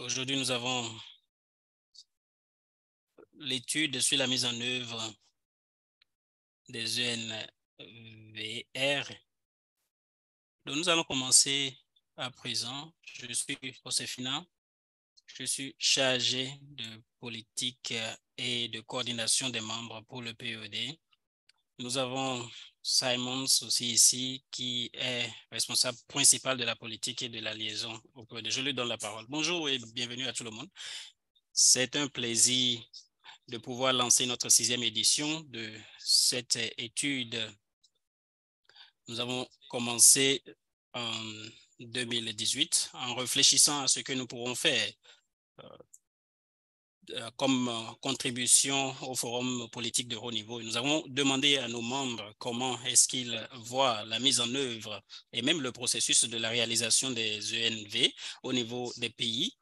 Aujourd'hui, nous avons l'étude sur la mise en œuvre des ENVR. Donc, nous allons commencer à présent. Je suis Josefina. Je suis chargé de politique et de coordination des membres pour le PED. Nous avons Simons aussi ici, qui est responsable principal de la politique et de la liaison au PED. Je lui donne la parole. Bonjour et bienvenue à tout le monde. C'est un plaisir de pouvoir lancer notre 6e édition de cette étude. Nous avons commencé en 2018 en réfléchissant à ce que nous pourrons faire comme contribution au forum politique de haut niveau. Nous avons demandé à nos membres comment est-ce qu'ils voient la mise en œuvre et même le processus de la réalisation des ENV au niveau des pays.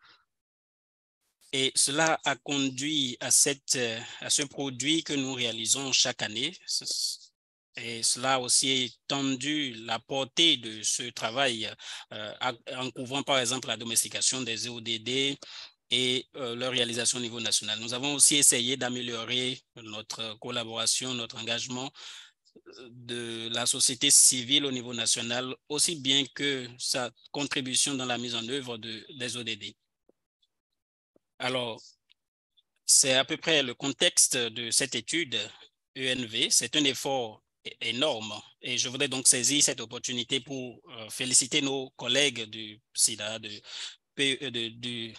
Et cela a conduit à ce produit que nous réalisons chaque année. Et cela a aussi étendu la portée de ce travail en couvrant par exemple la domestication des EODD et leur réalisation au niveau national. Nous avons aussi essayé d'améliorer notre collaboration, notre engagement de la société civile au niveau national, aussi bien que sa contribution dans la mise en œuvre des ODD. Alors, c'est à peu près le contexte de cette étude ENV. C'est un effort énorme et je voudrais donc saisir cette opportunité pour féliciter nos collègues du SIDA, du PNUD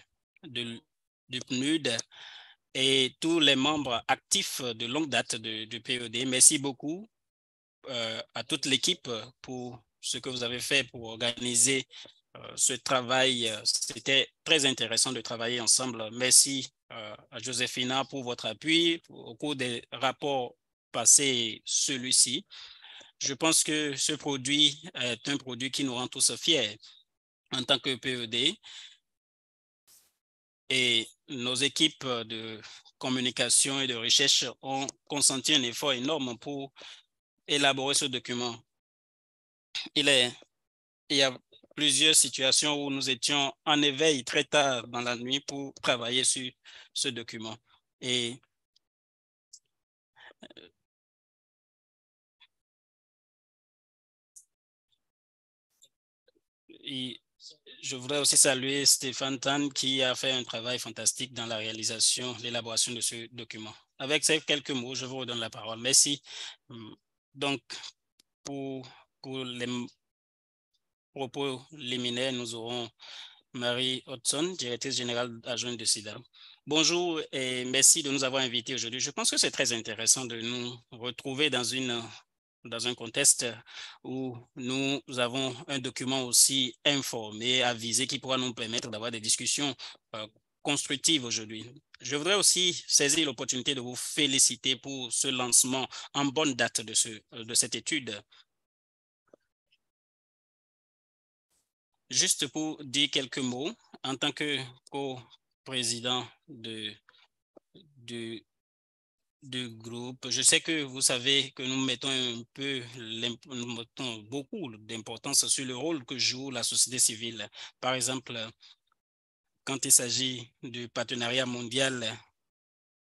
et tous les membres actifs de longue date du PED. Merci beaucoup à toute l'équipe pour ce que vous avez fait pour organiser ce travail. C'était très intéressant de travailler ensemble. Merci à Josefina pour votre appui au cours des rapports passés, celui-ci. Je pense que ce produit est un produit qui nous rend tous fiers en tant que PED. Et nos équipes de communication et de recherche ont consenti un effort énorme pour élaborer ce document. Il y a plusieurs situations où nous étions en éveil très tard dans la nuit pour travailler sur ce document. Et je voudrais aussi saluer Stéphane Tan qui a fait un travail fantastique dans la réalisation, l'élaboration de ce document. Avec ces quelques mots, je vous redonne la parole. Merci. Donc, pour les propos liminaires, nous aurons Marie Hodgson, directrice générale adjointe de SIDA. Bonjour et merci de nous avoir invités aujourd'hui. Je pense que c'est très intéressant de nous retrouver dans un contexte où nous avons un document aussi informé, avisé, qui pourra nous permettre d'avoir des discussions constructives aujourd'hui. Je voudrais aussi saisir l'opportunité de vous féliciter pour ce lancement en bonne date de cette étude. Juste pour dire quelques mots, en tant que co-président du groupe, je sais que vous savez que nous mettons beaucoup d'importance sur le rôle que joue la société civile. Par exemple, quand il s'agit du partenariat mondial,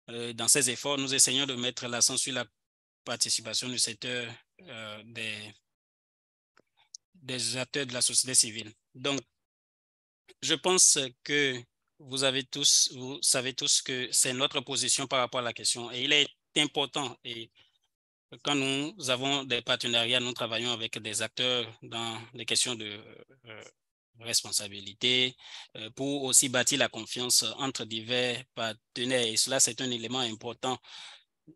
dans ces efforts, nous essayons de mettre l'accent sur la participation du secteur des acteurs de la société civile. Donc, je pense que vous savez tous que c'est notre position par rapport à la question et il est important et quand nous avons des partenariats, nous travaillons avec des acteurs dans les questions de responsabilité pour aussi bâtir la confiance entre divers partenaires et cela c'est un élément important.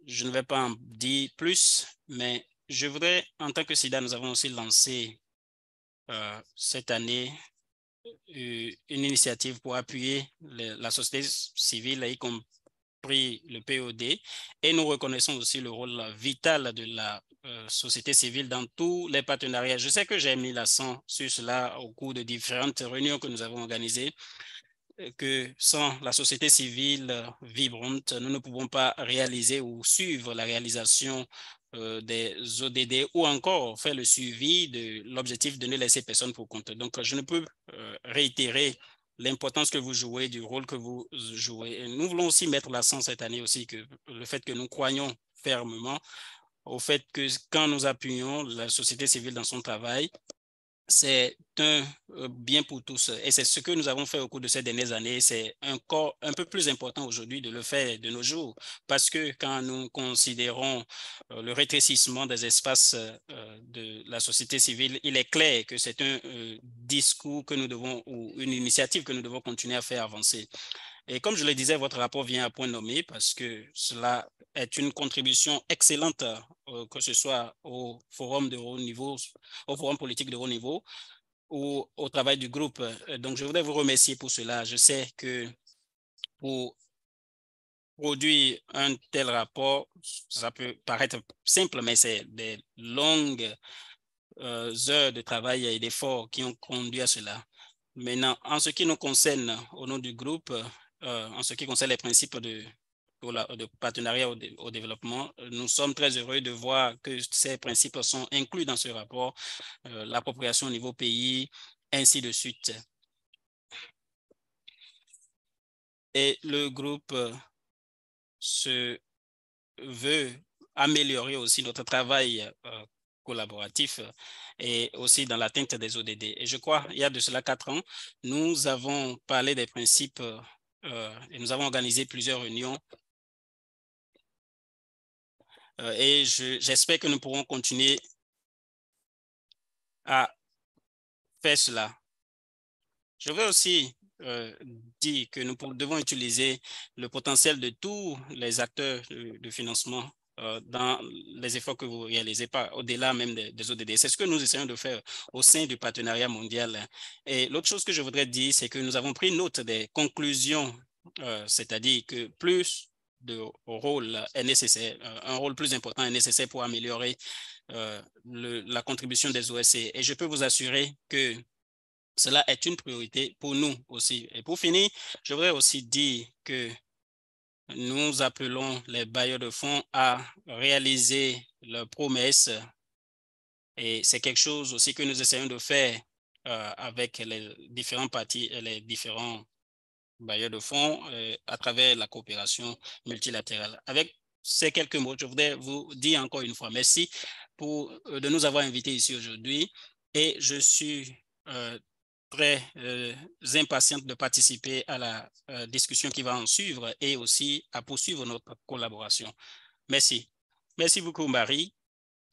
Je ne vais pas en dire plus, mais je voudrais, en tant que SIDA, nous avons aussi lancé cette année une initiative pour appuyer la société civile, y compris le POD, et nous reconnaissons aussi le rôle vital de la société civile dans tous les partenariats. Je sais que j'ai mis l'accent sur cela au cours de différentes réunions que nous avons organisées, que sans la société civile vibrante, nous ne pouvons pas réaliser ou suivre la réalisation des ODD ou encore faire le suivi de l'objectif de ne laisser personne pour compte. Donc, je ne peux réitérer l'importance que vous jouez, du rôle que vous jouez. Et nous voulons aussi mettre l'accent cette année aussi que le fait que nous croyons fermement au fait que quand nous appuyons la société civile dans son travail, c'est un bien pour tous. Et c'est ce que nous avons fait au cours de ces dernières années. C'est encore un peu plus important aujourd'hui de le faire de nos jours parce que quand nous considérons le rétrécissement des espaces de la société civile, il est clair que c'est un discours que nous devons ou une initiative que nous devons continuer à faire avancer. Et comme je le disais, votre rapport vient à point nommé parce que cela est une contribution excellente, que ce soit au forum de haut niveau, au forum politique de haut niveau ou au travail du groupe. Donc, je voudrais vous remercier pour cela. Je sais que pour produire un tel rapport, ça peut paraître simple, mais c'est des longues heures de travail et d'efforts qui ont conduit à cela. Maintenant, en ce qui nous concerne au nom du groupe, en ce qui concerne les principes de partenariat au développement, nous sommes très heureux de voir que ces principes sont inclus dans ce rapport, l'appropriation au niveau pays, ainsi de suite. Et le groupe se veut améliorer aussi notre travail collaboratif et aussi dans l'atteinte des ODD. Et je crois, il y a de cela 4 ans, nous avons parlé des principes et nous avons organisé plusieurs réunions et j'espère que nous pourrons continuer à faire cela. Je veux aussi dire que nous devons utiliser le potentiel de tous les acteurs de financement dans les efforts que vous réalisez, pas au-delà même des ODD. C'est ce que nous essayons de faire au sein du partenariat mondial. Et l'autre chose que je voudrais dire, c'est que nous avons pris note des conclusions, c'est-à-dire que plus de rôle est nécessaire, un rôle plus important est nécessaire pour améliorer la contribution des OSC. Et je peux vous assurer que cela est une priorité pour nous aussi. Et pour finir, je voudrais aussi dire que nous appelons les bailleurs de fonds à réaliser leurs promesses et c'est quelque chose aussi que nous essayons de faire avec les différents partis et les différents bailleurs de fonds à travers la coopération multilatérale. Avec ces quelques mots, je voudrais vous dire encore une fois merci de nous avoir invités ici aujourd'hui et je suis très impatiente de participer à la discussion qui va en suivre et aussi à poursuivre notre collaboration. Merci. Merci beaucoup, Marie,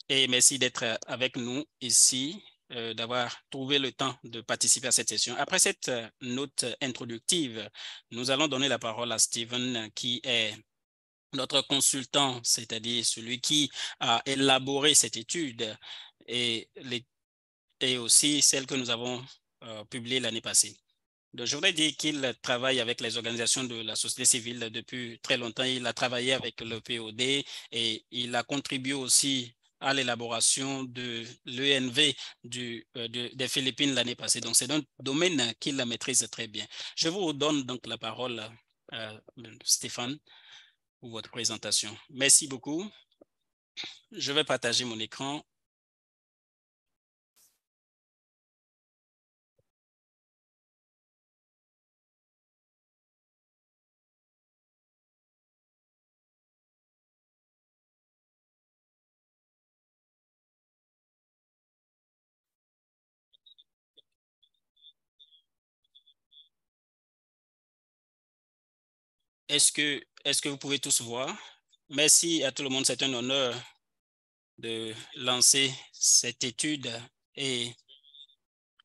et merci d'être avec nous ici, d'avoir trouvé le temps de participer à cette session. Après cette note introductive, nous allons donner la parole à Steven, qui est notre consultant, c'est-à-dire celui qui a élaboré cette étude et, et aussi celle que nous avons publiée l'année passée. Donc, je voudrais dire qu'il travaille avec les organisations de la société civile depuis très longtemps. Il a travaillé avec le POD et il a contribué aussi à l'élaboration de l'ENV des Philippines l'année passée. Donc, c'est un domaine qu'il maîtrise très bien. Je vous donne donc la parole, Stéphane, pour votre présentation. Merci beaucoup. Je vais partager mon écran. Est-ce que vous pouvez tous voir? Merci à tout le monde. C'est un honneur de lancer cette étude et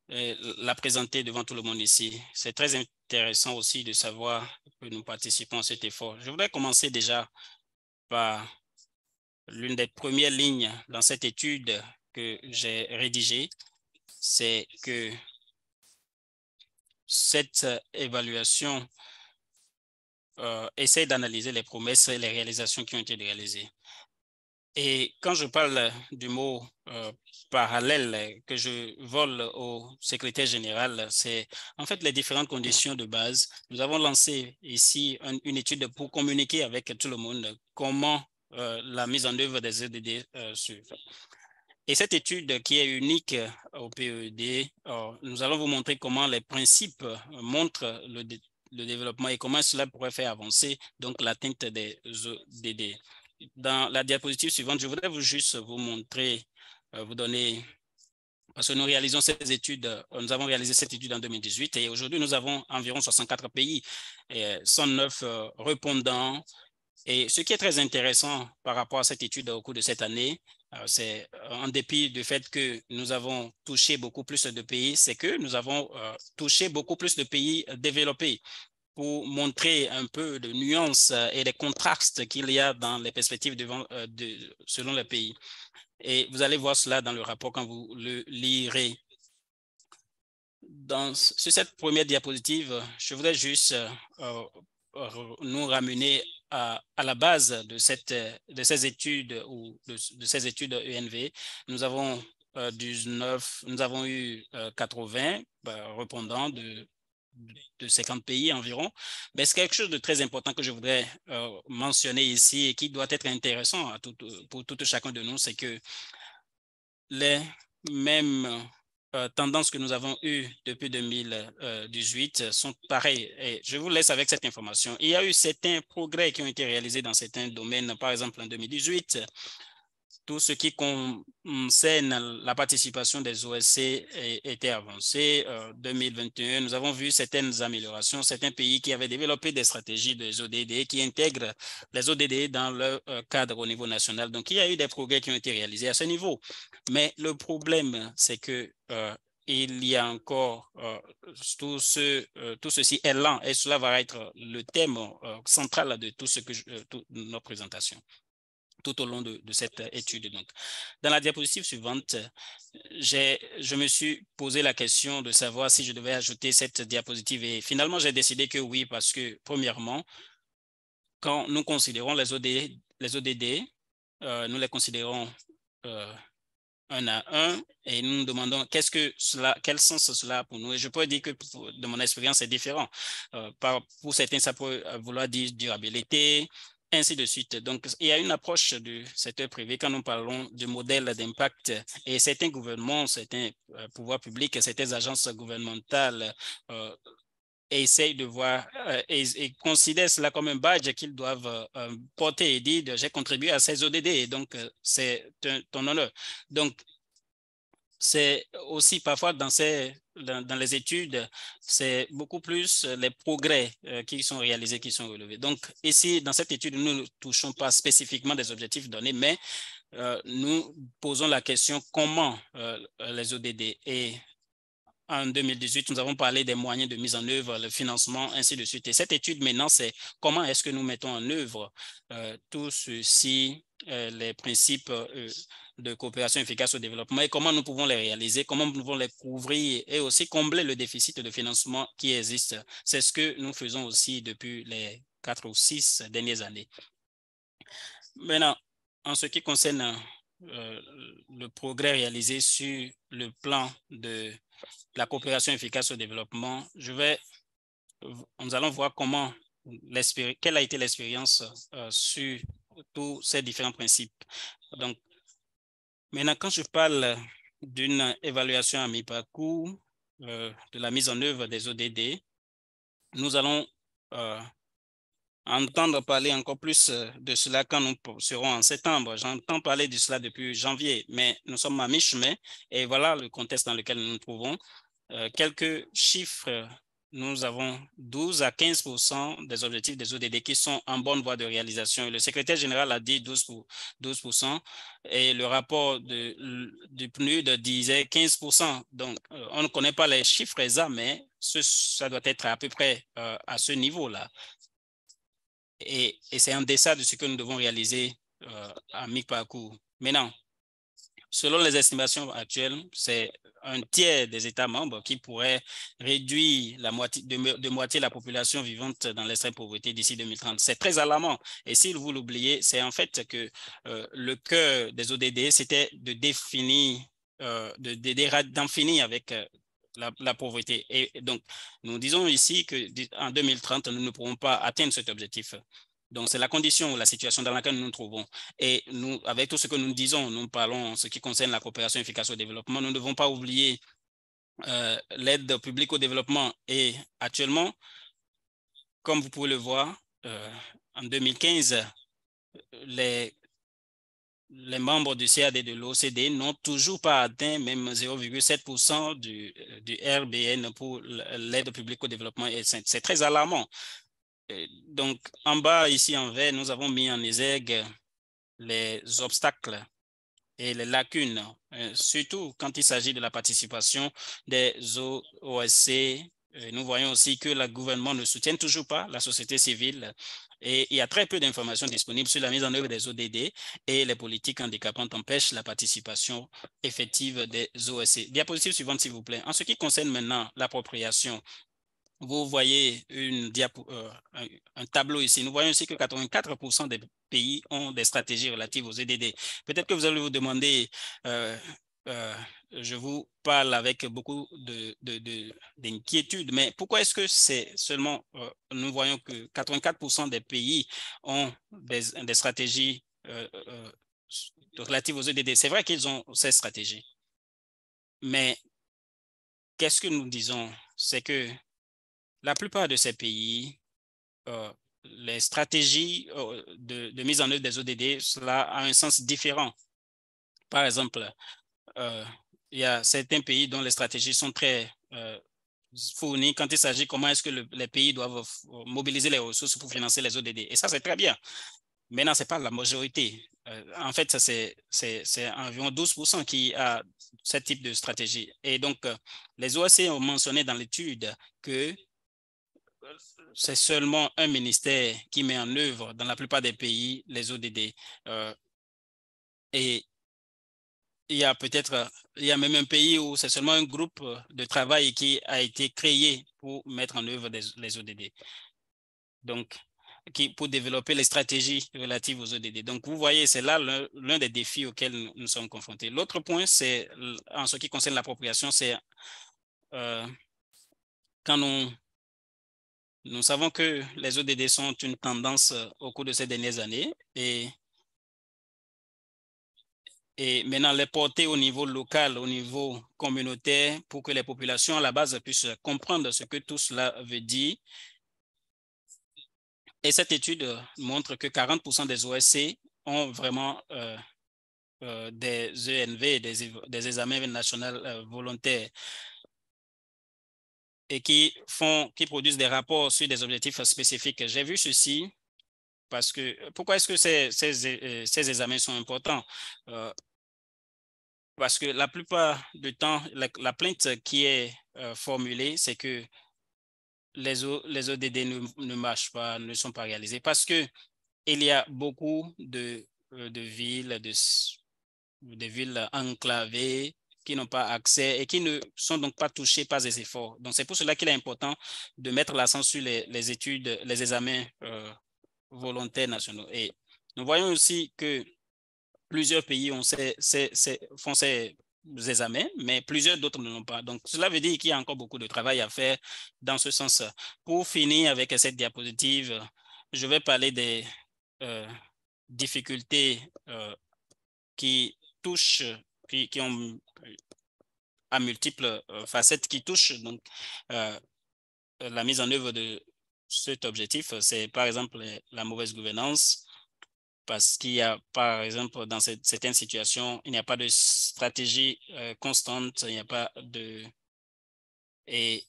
la présenter devant tout le monde ici. C'est très intéressant aussi de savoir que nous participons à cet effort. Je voudrais commencer déjà par l'une des premières lignes dans cette étude que j'ai rédigée, c'est que cette évaluation essaie d'analyser les promesses et les réalisations qui ont été réalisées. Et quand je parle du mot parallèle que je vole au secrétaire général, c'est en fait les différentes conditions de base. Nous avons lancé ici une étude pour communiquer avec tout le monde comment la mise en œuvre des EDD suit. Et cette étude qui est unique au PED, nous allons vous montrer comment les principes montrent le développement et comment cela pourrait faire avancer donc l'atteinte des ODD. Dans la diapositive suivante, je voudrais juste vous montrer, vous donner, parce que nous réalisons ces études, nous avons réalisé cette étude en 2018 et aujourd'hui nous avons environ 64 pays, et 109 répondants. Et ce qui est très intéressant par rapport à cette étude au cours de cette année, c'est en dépit du fait que nous avons touché beaucoup plus de pays, c'est que nous avons touché beaucoup plus de pays développés pour montrer un peu de nuances et des contrastes qu'il y a dans les perspectives selon les pays. Et vous allez voir cela dans le rapport quand vous le lirez. Sur cette première diapositive, je voudrais juste nous ramener à la base de ces études ou de ces études ENV. Nous avons 19, nous avons eu 80 répondants de 50 pays environ. Mais c'est quelque chose de très important que je voudrais mentionner ici et qui doit être intéressant pour tout chacun de nous, c'est que les mêmes tendances que nous avons eues depuis 2018 sont pareilles. Et je vous laisse avec cette information. Il y a eu certains progrès qui ont été réalisés dans certains domaines. Par exemple, en 2018, tout ce qui concerne la participation des OSC était avancé. En 2021, nous avons vu certaines améliorations, certains pays qui avaient développé des stratégies des ODD, qui intègrent les ODD dans leur cadre au niveau national. Donc, il y a eu des progrès qui ont été réalisés à ce niveau. Mais le problème, c'est que il y a encore tout ceci est lent et cela va être le thème central de tout ce que toute notre présentation tout au long de cette étude. Donc, dans la diapositive suivante, je me suis posé la question de savoir si je devais ajouter cette diapositive et finalement, j'ai décidé que oui, parce que premièrement, quand nous considérons les ODD, nous les considérons un à un et nous nous demandons quel sens cela a pour nous. Et je peux dire que de mon expérience, c'est différent. Pour certains, ça peut vouloir dire durabilité, ainsi de suite. Donc, il y a une approche du secteur privé quand nous parlons du modèle d'impact et certains gouvernements, certains pouvoirs publics, certaines agences gouvernementales et essayent de voir et considèrent cela comme un badge qu'ils doivent porter et dire j'ai contribué à ces ODD et donc c'est ton honneur. Donc, c'est aussi parfois dans les études, c'est beaucoup plus les progrès qui sont réalisés, qui sont relevés. Donc, ici, dans cette étude, nous ne touchons pas spécifiquement des objectifs donnés, mais nous posons la question comment les ODD et en 2018, nous avons parlé des moyens de mise en œuvre, le financement, ainsi de suite. Et cette étude maintenant, c'est comment est-ce que nous mettons en œuvre tout ceci, les principes de coopération efficace au développement et comment nous pouvons les réaliser, comment nous pouvons les couvrir et aussi combler le déficit de financement qui existe. C'est ce que nous faisons aussi depuis les 4 ou 6 dernières années. Maintenant, en ce qui concerne le progrès réalisé sur le plan de la coopération efficace au développement, nous allons voir quelle a été l'expérience sur tous ces différents principes. Donc, maintenant, quand je parle d'une évaluation à mi-parcours de la mise en œuvre des ODD, nous allons entendre parler encore plus de cela quand nous serons en septembre. J'entends parler de cela depuis janvier, mais nous sommes à mi-chemin et voilà le contexte dans lequel nous nous trouvons. Quelques chiffres, nous avons 12 à 15% des objectifs des ODD qui sont en bonne voie de réalisation. Le secrétaire général a dit 12% et le rapport du PNUD disait 15%. Donc, on ne connaît pas les chiffres exacts, mais ça doit être à peu près à ce niveau-là. Et c'est en deçà de ce que nous devons réaliser à mi-parcours. Maintenant, selon les estimations actuelles, c'est un tiers des États membres qui pourraient réduire de moitié la population vivante dans l'extrême pauvreté d'ici 2030. C'est très alarmant. Et si vous l'oubliez, c'est en fait que le cœur des ODD, c'était de définir, d'en finir avec la pauvreté. Et donc, nous disons ici qu'en 2030, nous ne pourrons pas atteindre cet objectif. Donc, c'est la condition ou la situation dans laquelle nous nous trouvons. Et nous, avec tout ce que nous disons, nous parlons en ce qui concerne la coopération efficace au développement. Nous ne devons pas oublier l'aide publique au développement. Et actuellement, comme vous pouvez le voir, en 2015, les membres du CAD et de l'OCDE n'ont toujours pas atteint même 0,7% du RBN pour l'aide publique au développement. Et c'est très alarmant. Donc, en bas, ici en vert, nous avons mis en exergue les obstacles et les lacunes, surtout quand il s'agit de la participation des OSC. Nous voyons aussi que le gouvernement ne soutient toujours pas la société civile et il y a très peu d'informations disponibles sur la mise en œuvre des ODD et les politiques handicapantes empêchent la participation effective des OSC. Diapositive suivante, s'il vous plaît. En ce qui concerne maintenant l'appropriation, vous voyez un tableau ici. Nous voyons ici que 84% des pays ont des stratégies relatives aux EDD. Peut-être que vous allez vous demander, euh, euh, je vous parle avec beaucoup d'inquiétude, mais pourquoi est-ce que c'est seulement, nous voyons que 84% des pays ont des stratégies relatives aux EDD. C'est vrai qu'ils ont ces stratégies, mais qu'est-ce que nous disons? C'est que la plupart de ces pays, les stratégies de mise en œuvre des ODD, cela a un sens différent. Par exemple, il y a certains pays dont les stratégies sont très fournies quand il s'agit comment est-ce que les pays doivent mobiliser les ressources pour financer les ODD. Et ça, c'est très bien. Maintenant, ce n'est pas la majorité. En fait, c'est environ 12% qui a ce type de stratégie. Et donc, les OAC ont mentionné dans l'étude que c'est seulement un ministère qui met en œuvre dans la plupart des pays les ODD. Et il y a même un pays où c'est seulement un groupe de travail qui a été créé pour mettre en œuvre les ODD. Donc, pour développer les stratégies relatives aux ODD. Donc, vous voyez, c'est là l'un des défis auxquels nous sommes confrontés. L'autre point, c'est en ce qui concerne l'appropriation, c'est quand nous savons que les ODD sont une tendance au cours de ces dernières années et maintenant les porter au niveau local, au niveau communautaire pour que les populations à la base puissent comprendre ce que tout cela veut dire. Et cette étude montre que 40% des OSC ont vraiment des ENV, des examens nationaux volontaires et qui produisent des rapports sur des objectifs spécifiques. J'ai vu ceci parce que, pourquoi est-ce que ces examens sont importants? Parce que la plupart du temps, la plainte qui est formulée, c'est que les ODD ne marchent pas, ne sont pas réalisés parce que il y a beaucoup de villes, de villes enclavées qui n'ont pas accès et qui ne sont donc pas touchées par ces efforts. Donc, c'est pour cela qu'il est important de mettre l'accent sur les études, les examens volontaires nationaux. Et nous voyons aussi que plusieurs pays font ces examens, mais plusieurs d'autres ne l'ont pas. Donc, cela veut dire qu'il y a encore beaucoup de travail à faire dans ce sens. Pour finir avec cette diapositive, je vais parler des difficultés qui touchent, qui ont à multiples facettes, qui touchent donc la mise en œuvre de cet objectif. C'est par exemple la mauvaise gouvernance, parce qu'il y a, par exemple, dans certaines situations, il n'y a pas de stratégie constante, il n'y a pas de... Et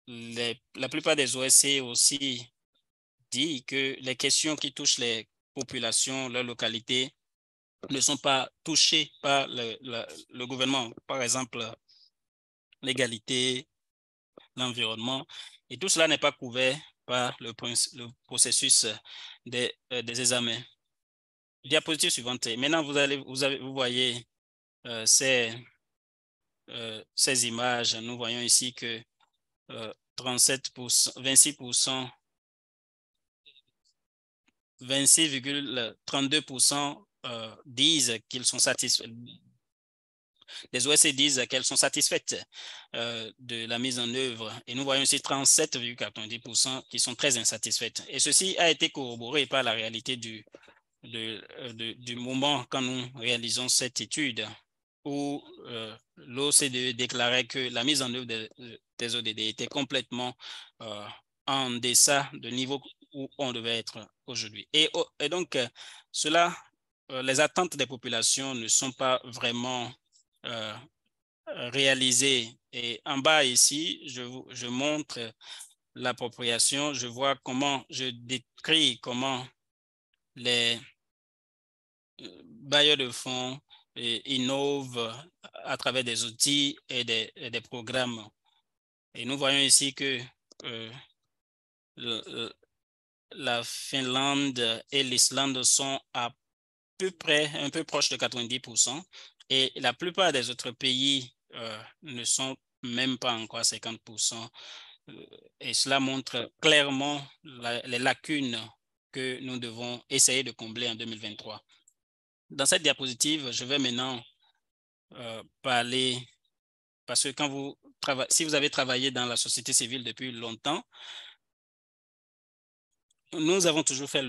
la plupart des OSC aussi dit que les questions qui touchent les populations, leurs localités, ne sont pas touchées par le gouvernement. Par exemple, l'égalité, l'environnement. Et tout cela n'est pas couvert par le processus des examens. Diapositive suivante. Maintenant, vous voyez ces images. Nous voyons ici que 37%, 26%, 26,32% disent qu'ils sont satisfaits. des OSC disent qu'elles sont satisfaites de la mise en œuvre. Et nous voyons ici 37,90% qui sont très insatisfaites. Et ceci a été corroboré par la réalité du moment quand nous réalisons cette étude où l'OCDE déclarait que la mise en œuvre des ODD était complètement en deçà du niveau où on devait être aujourd'hui. Et donc, les attentes des populations ne sont pas vraiment réalisées. Et en bas ici, je montre l'appropriation. Je vois je décris comment les bailleurs de fonds innovent à travers des outils et des programmes. Et nous voyons ici que la Finlande et l'Islande sont à peu près un peu proches de 90% et la plupart des autres pays ne sont même pas encore à 50%. Et cela montre clairement les lacunes que nous devons essayer de combler en 2023. Dans cette diapositive, je vais maintenant parler, parce que si vous avez travaillé dans la société civile depuis longtemps, nous avons toujours fait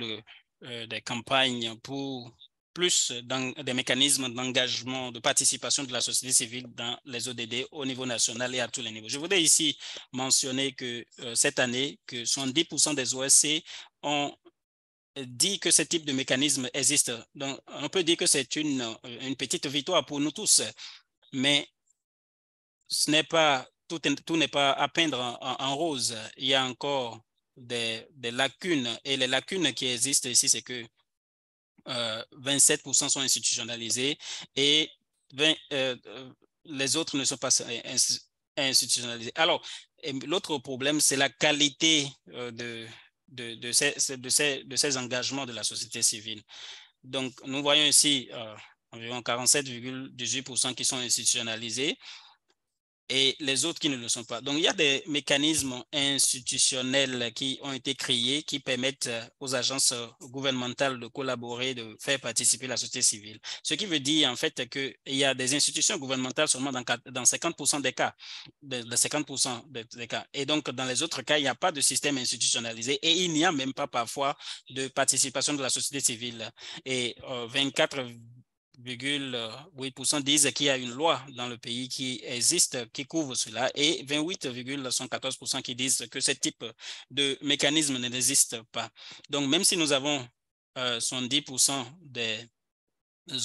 des campagnes pour plus des mécanismes d'engagement, de participation de la société civile dans les ODD au niveau national et à tous les niveaux. Je voudrais ici mentionner que cette année, que 70% des OSC ont dit que ce type de mécanisme existe. Donc, on peut dire que c'est une petite victoire pour nous tous, mais ce n'est pas, tout n'est pas à peindre en rose. Il y a encore des lacunes, et les lacunes qui existent ici, c'est que 27% sont institutionnalisés et les autres ne sont pas institutionnalisés. Alors, l'autre problème, c'est la qualité de ces engagements de la société civile. Donc, nous voyons ici environ 47,18% qui sont institutionnalisés et les autres qui ne le sont pas. Donc, il y a des mécanismes institutionnels qui ont été créés qui permettent aux agences gouvernementales de collaborer, de faire participer la société civile. Ce qui veut dire en fait qu'il y a des institutions gouvernementales seulement dans 50% des cas, de 50% des cas. Et donc, dans les autres cas, il n'y a pas de système institutionnalisé et il n'y a même pas parfois de participation de la société civile. Et 24,8% disent qu'il y a une loi dans le pays qui existe, qui couvre cela, et 28,114% qui disent que ce type de mécanisme n'existe pas. Donc, même si nous avons 70% des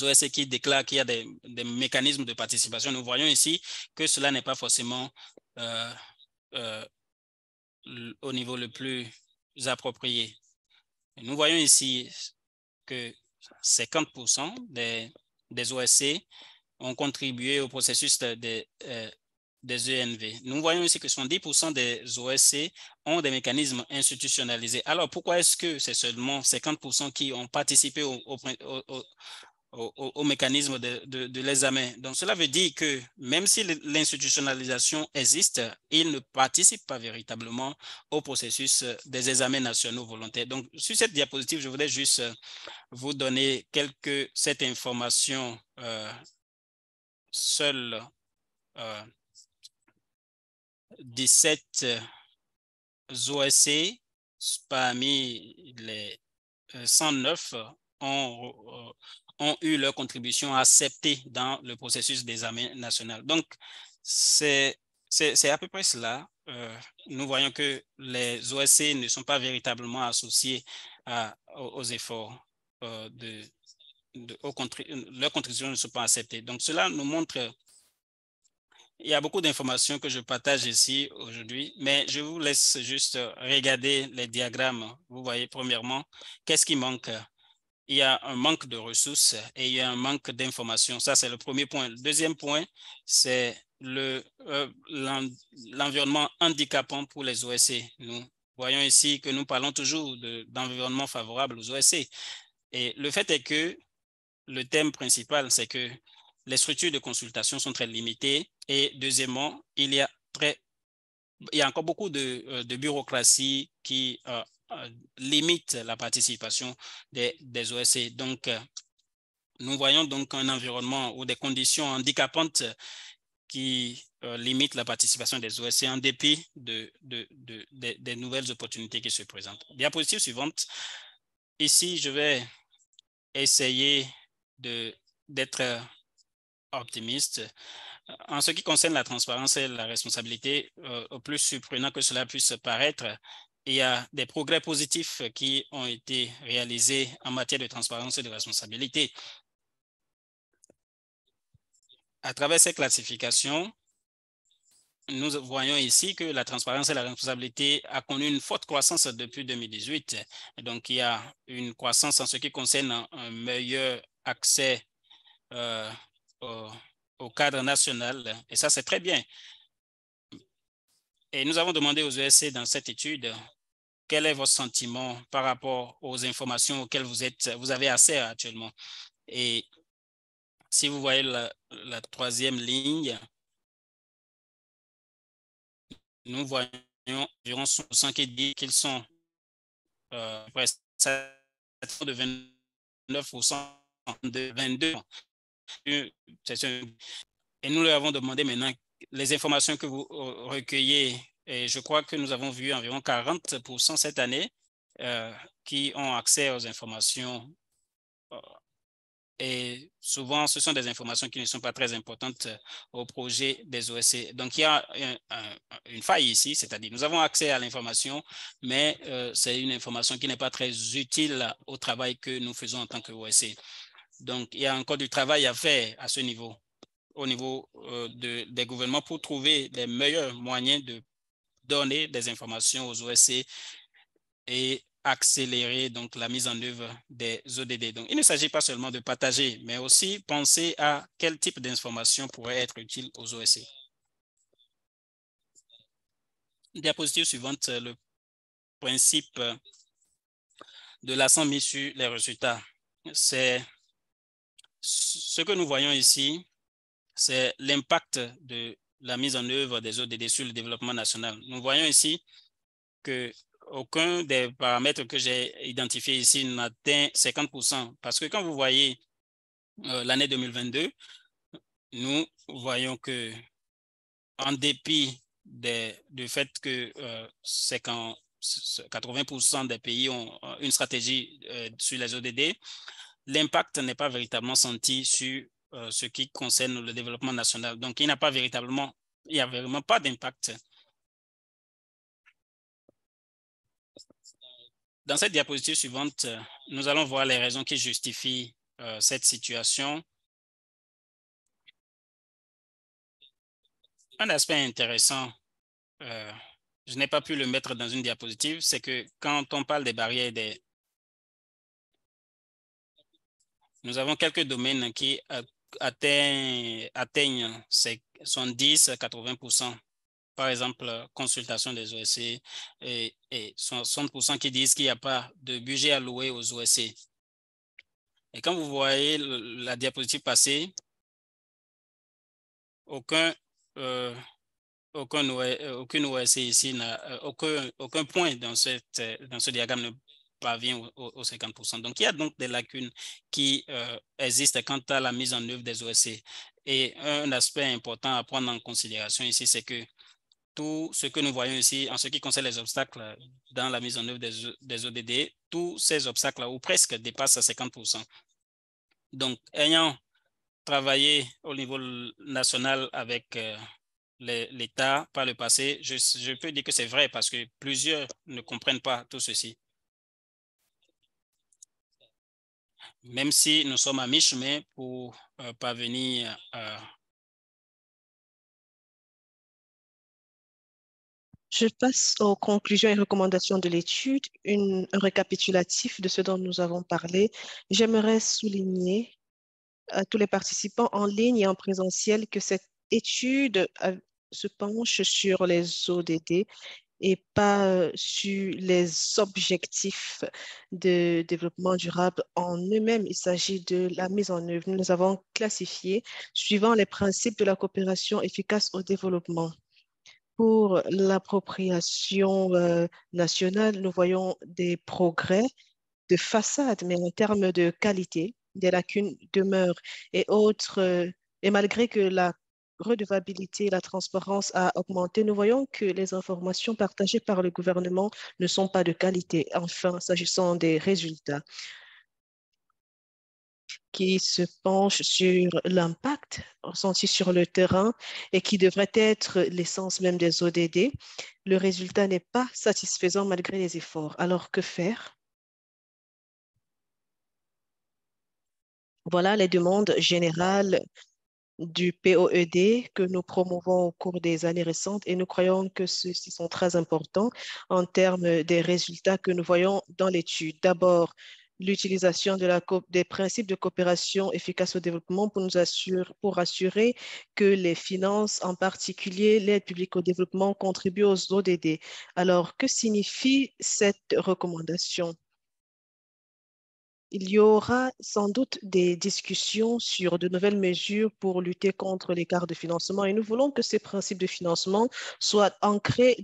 OSC qui déclarent qu'il y a des mécanismes de participation, nous voyons ici que cela n'est pas forcément au niveau le plus approprié. Et nous voyons ici que 50% des OSC ont contribué au processus des ENV. Nous voyons ici que 70% des OSC ont des mécanismes institutionnalisés. Alors, pourquoi est-ce que c'est seulement 50% qui ont participé au mécanisme de l'examen? Donc, cela veut dire que même si l'institutionnalisation existe, ils ne participent pas véritablement au processus des examens nationaux volontaires. Donc, sur cette diapositive, je voudrais juste vous donner cette information. Seuls 17 OSC parmi les 109 ont eu leur contribution acceptée dans le processus d'examen national. Donc, c'est à peu près cela. Nous voyons que les OSC ne sont pas véritablement associés aux efforts leurs contributions ne sont pas acceptées. Donc, cela nous montre, il y a beaucoup d'informations que je partage ici aujourd'hui, mais je vous laisse juste regarder les diagrammes. Vous voyez, premièrement, qu'est-ce qui manque? Il y a un manque de ressources et il y a un manque d'informations. Ça, c'est le premier point. Le deuxième point, c'est l'environnement handicapant pour les OSC. Nous voyons ici que nous parlons toujours d'environnement favorable aux OSC. Et le fait est que le thème principal, c'est que les structures de consultation sont très limitées. Et deuxièmement, il y a encore beaucoup de bureaucratie qui limite la participation des OSC. Donc, Nous voyons donc un environnement ou des conditions handicapantes qui limitent la participation des OSC en dépit des nouvelles opportunités qui se présentent. Diapositive suivante. Ici, je vais essayer d'être optimiste. En ce qui concerne la transparence et la responsabilité, au plus surprenant que cela puisse paraître, il y a des progrès positifs qui ont été réalisés en matière de transparence et de responsabilité. À travers ces classifications, nous voyons ici que la transparence et la responsabilité a connu une forte croissance depuis 2018. Donc, il y a une croissance en ce qui concerne un meilleur accès au cadre national. Et ça, c'est très bien. Et nous avons demandé aux ESC dans cette étude quel est votre sentiment par rapport aux informations auxquelles vous avez accès actuellement. Et si vous voyez la troisième ligne, nous voyons environ 100% qui dit qu'ils sont de 29% de 22. Et nous leur avons demandé maintenant les informations que vous recueillez. Et je crois que nous avons vu environ 40% cette année qui ont accès aux informations. Et souvent, ce sont des informations qui ne sont pas très importantes au projet des OSC. Donc, il y a une faille ici, c'est-à-dire nous avons accès à l'information, mais c'est une information qui n'est pas très utile au travail que nous faisons en tant que OSC. Donc, il y a encore du travail à faire à ce niveau, au niveau des gouvernements pour trouver les meilleurs moyens de donner des informations aux OSC et accélérer donc la mise en œuvre des ODD. Donc, il ne s'agit pas seulement de partager, mais aussi penser à quel type d'information pourrait être utile aux OSC. Diapositive suivante, le principe de l'accent mis sur les résultats. C'est ce que nous voyons ici, c'est l'impact de la mise en œuvre des ODD sur le développement national. Nous voyons ici que aucun des paramètres que j'ai identifiés ici n'atteint 50%. Parce que quand vous voyez l'année 2022, nous voyons que en dépit du fait que 80% des pays ont une stratégie sur les ODD, l'impact n'est pas véritablement senti sur ce qui concerne le développement national. Donc, il n'y a vraiment pas d'impact. Dans cette diapositive suivante, nous allons voir les raisons qui justifient cette situation. Un aspect intéressant, je n'ai pas pu le mettre dans une diapositive, c'est que quand on parle des barrières, nous avons quelques domaines qui atteignent 70-80%. Par exemple, consultation des OSC et 60% qui disent qu'il n'y a pas de budget alloué aux OSC. Et quand vous voyez la diapositive passée, aucun aucune OSC ici n'a aucun point dans ce diagramme ne parvient aux 50%. Donc, il y a donc des lacunes qui existent quant à la mise en œuvre des OSC. Et un aspect important à prendre en considération ici, c'est que tout ce que nous voyons ici en ce qui concerne les obstacles dans la mise en œuvre des ODD, tous ces obstacles ou presque dépassent à 50%. Donc, ayant travaillé au niveau national avec l'État par le passé, je peux dire que c'est vrai parce que plusieurs ne comprennent pas tout ceci. Même si nous sommes à mi-chemin pour parvenir à... Je passe aux conclusions et recommandations de l'étude, un récapitulatif de ce dont nous avons parlé. J'aimerais souligner à tous les participants en ligne et en présentiel que cette étude se penche sur les ODD et pas sur les objectifs de développement durable en eux-mêmes. Il s'agit de la mise en œuvre. Nous les avons classifiés suivant les principes de la coopération efficace au développement. Pour l'appropriation nationale, nous voyons des progrès de façade, mais en termes de qualité, des lacunes demeurent et malgré que la redevabilité et la transparence a augmenté, nous voyons que les informations partagées par le gouvernement ne sont pas de qualité. Enfin, s'agissant des résultats qui se penchent sur l'impact ressenti sur le terrain et qui devrait être l'essence même des ODD, le résultat n'est pas satisfaisant malgré les efforts. Alors, que faire? Voilà les demandes générales du POED que nous promouvons au cours des années récentes et nous croyons que ceux-ci sont très importants en termes des résultats que nous voyons dans l'étude. D'abord, l'utilisation des principes de coopération efficace au développement pour assurer que les finances, en particulier l'aide publique au développement, contribuent aux ODD. Alors, que signifie cette recommandation? Il y aura sans doute des discussions sur de nouvelles mesures pour lutter contre l'écart de financement et nous voulons que ces principes de financement soient ancrés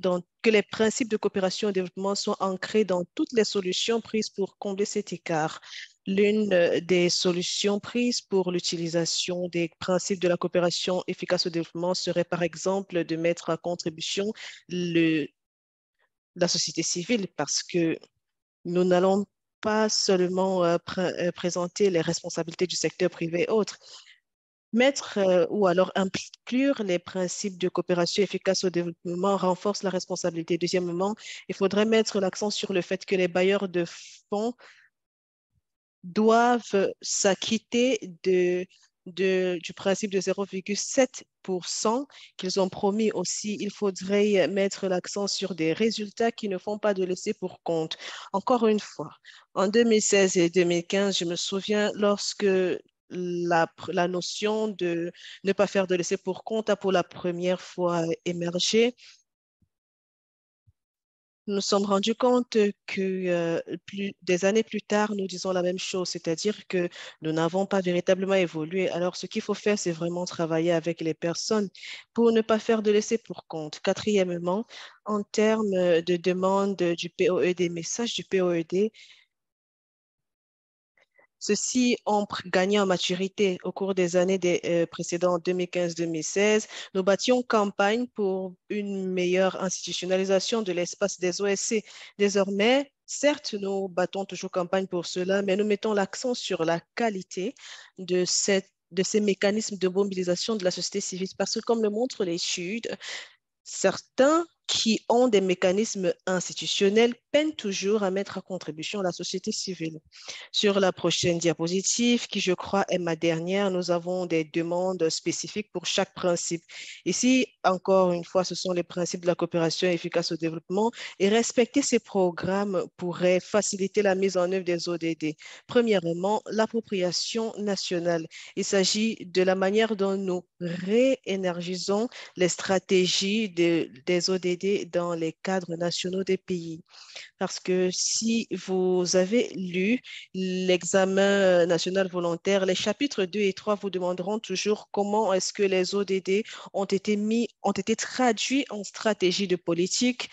que les principes de coopération et développement soient ancrés dans toutes les solutions prises pour combler cet écart. L'une des solutions prises pour l'utilisation des principes de la coopération efficace au développement serait par exemple de mettre à contribution la société civile parce que nous n'allons pas seulement présenter les responsabilités du secteur privé et autres, mettre ou alors inclure les principes de coopération efficace au développement renforce la responsabilité. Deuxièmement, il faudrait mettre l'accent sur le fait que les bailleurs de fonds doivent s'acquitter du principe de 0,7% qu'ils ont promis aussi. Il faudrait mettre l'accent sur des résultats qui ne font pas de laisser pour compte. Encore une fois, en 2016 et 2015, je me souviens lorsque la notion de ne pas faire de laisser pour compte a pour la première fois émergé. Nous nous sommes rendus compte que des années plus tard, nous disons la même chose, c'est-à-dire que nous n'avons pas véritablement évolué. Alors, ce qu'il faut faire, c'est vraiment travailler avec les personnes pour ne pas faire de laisser pour compte. Quatrièmement, en termes de demande du POED, message du POED, ceux-ci ont gagné en maturité au cours des années précédentes, 2015-2016. Nous battions campagne pour une meilleure institutionnalisation de l'espace des OSC. Désormais, certes, nous battons toujours campagne pour cela, mais nous mettons l'accent sur la qualité de ces mécanismes de mobilisation de la société civile parce que, comme le montre l'étude, certains qui ont des mécanismes institutionnels peinent toujours à mettre à contribution la société civile. Sur la prochaine diapositive, qui je crois est ma dernière, nous avons des demandes spécifiques pour chaque principe. Ici, encore une fois, ce sont les principes de la coopération efficace au développement et respecter ces programmes pourrait faciliter la mise en œuvre des ODD. Premièrement, l'appropriation nationale. Il s'agit de la manière dont nous réénergisons les stratégies des ODD dans les cadres nationaux des pays. Parce que si vous avez lu l'examen national volontaire, les chapitres 2 et 3 vous demanderont toujours comment est-ce que les ODD ont été traduits en stratégie de politique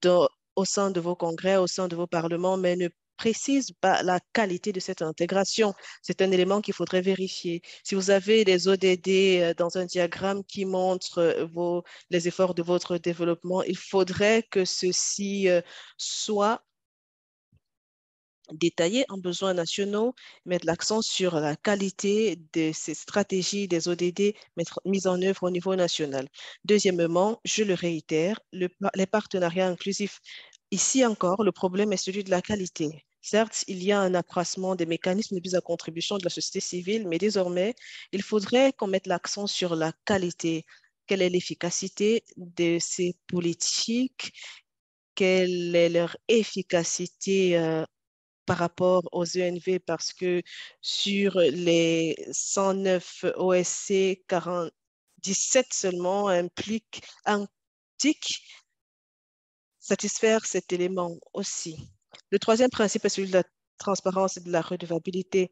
au sein de vos congrès, au sein de vos parlements, mais ne précise pas la qualité de cette intégration. C'est un élément qu'il faudrait vérifier. Si vous avez des ODD dans un diagramme qui montre les efforts de votre développement, il faudrait que ceci soit détaillé en besoins nationaux, mettre l'accent sur la qualité de ces stratégies des ODD mises en œuvre au niveau national. Deuxièmement, je le réitère, les partenariats inclusifs. Ici encore, le problème est celui de la qualité. Certes, il y a un accroissement des mécanismes de mise à contribution de la société civile, mais désormais, il faudrait qu'on mette l'accent sur la qualité. Quelle est l'efficacité de ces politiques? Quelle est leur efficacité par rapport aux ENV parce que sur les 109 OSC, 17 seulement impliquent satisfaire cet élément aussi. Le troisième principe est celui de la transparence et de la redevabilité,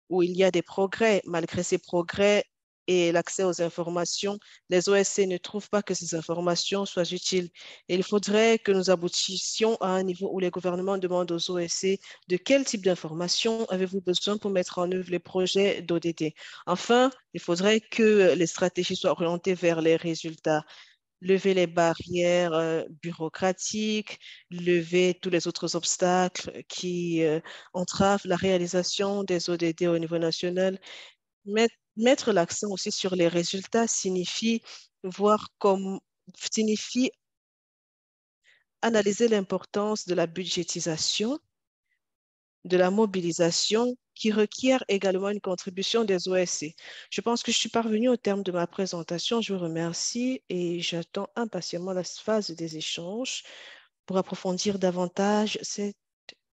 où il y a des progrès. Malgré ces progrès, et l'accès aux informations, les OSC ne trouvent pas que ces informations soient utiles. Et il faudrait que nous aboutissions à un niveau où les gouvernements demandent aux OSC de quel type d'informations avez-vous besoin pour mettre en œuvre les projets d'ODD. Enfin, il faudrait que les stratégies soient orientées vers les résultats. Lever les barrières bureaucratiques, lever tous les autres obstacles qui entravent la réalisation des ODD au niveau national. Mettre l'accent aussi sur les résultats signifie analyser l'importance de la budgétisation, de la mobilisation qui requiert également une contribution des OSC. Je pense que je suis parvenue au terme de ma présentation. Je vous remercie et j'attends impatiemment la phase des échanges pour approfondir davantage cette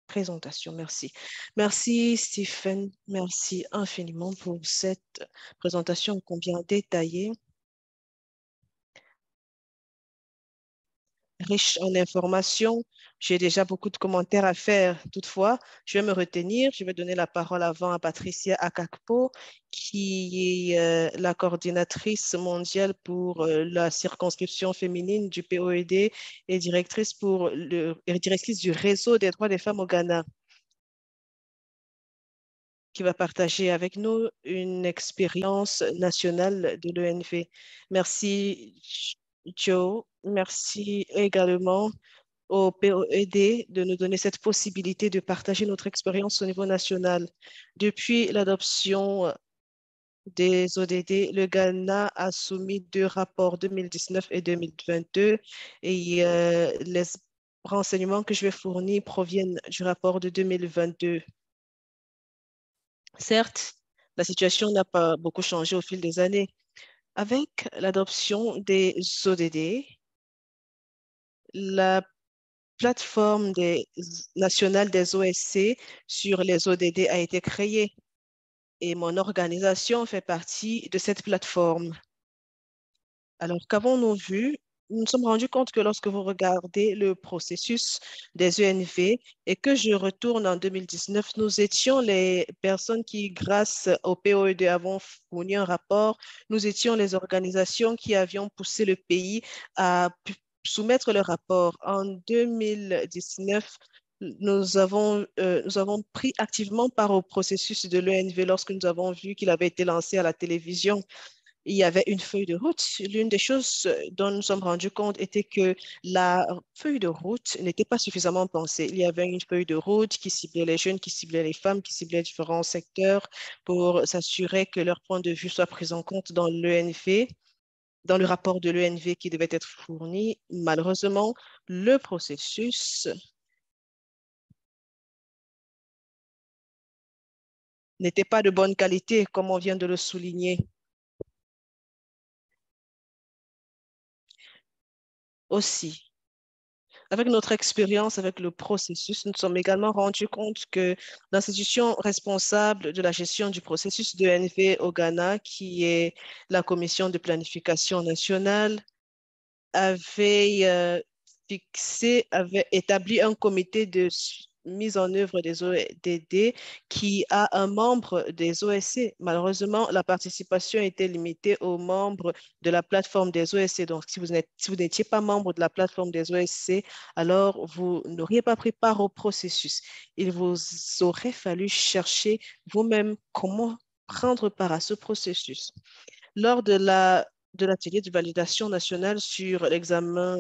présentation. Merci. Merci, Stephen. Merci infiniment pour cette présentation combien détaillée, riche en informations. J'ai déjà beaucoup de commentaires à faire. Toutefois, je vais me retenir. Je vais donner la parole avant à Patricia Akakpo, qui est la coordinatrice mondiale pour la circonscription féminine du POED et directrice du réseau des droits des femmes au Ghana, qui va partager avec nous une expérience nationale de l'ENV. Merci, Joe. Merci également au POED de nous donner cette possibilité de partager notre expérience au niveau national. Depuis l'adoption des ODD, le Ghana a soumis 2 rapports 2019 et 2022 et les renseignements que je vais fournir proviennent du rapport de 2022. Certes, la situation n'a pas beaucoup changé au fil des années. Avec l'adoption des ODD, la plateforme nationale des OSC sur les ODD a été créée et mon organisation fait partie de cette plateforme. Alors, qu'avons-nous vu? Nous nous sommes rendus compte que lorsque vous regardez le processus des ENV et que je retourne en 2019, nous étions les personnes qui, grâce au POED, avons fourni un rapport. Nous étions les organisations qui avions poussé le pays à soumettre le rapport. En 2019, nous avons pris activement part au processus de l'ENV lorsque nous avons vu qu'il avait été lancé à la télévision. Il y avait une feuille de route. L'une des choses dont nous nous sommes rendus compte était que la feuille de route n'était pas suffisamment pensée. Il y avait une feuille de route qui ciblait les jeunes, qui ciblait les femmes, qui ciblait différents secteurs pour s'assurer que leur point de vue soit pris en compte dans l'ENV, dans le rapport de l'ENV qui devait être fourni. Malheureusement, le processus n'était pas de bonne qualité, comme on vient de le souligner. Aussi, avec notre expérience avec le processus, nous nous sommes également rendus compte que l'institution responsable de la gestion du processus de NV au Ghana, qui est la Commission de planification nationale, avait établi un comité de mise en œuvre des ODD qui a un membre des OSC. Malheureusement, la participation était limitée aux membres de la plateforme des OSC. Donc, si vous n'étiez pas membre de la plateforme des OSC, alors vous n'auriez pas pris part au processus. Il vous aurait fallu chercher vous-même comment prendre part à ce processus. Lors de l'atelier de validation nationale sur l'examen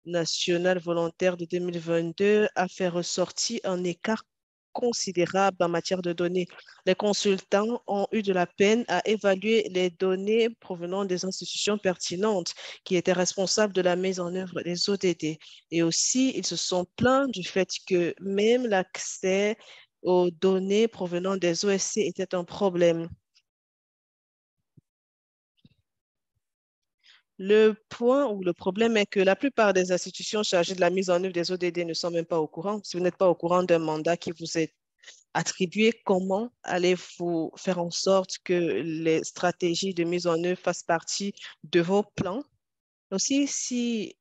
national volontaire de 2022 a fait ressortir un écart considérable en matière de données. Les consultants ont eu de la peine à évaluer les données provenant des institutions pertinentes qui étaient responsables de la mise en œuvre des ODD. Et aussi, ils se sont plaints du fait que même l'accès aux données provenant des OSC était un problème. Le point ou le problème est que la plupart des institutions chargées de la mise en œuvre des ODD ne sont même pas au courant. Si vous n'êtes pas au courant d'un mandat qui vous est attribué, comment allez-vous faire en sorte que les stratégies de mise en œuvre fassent partie de vos plans? Aussi, si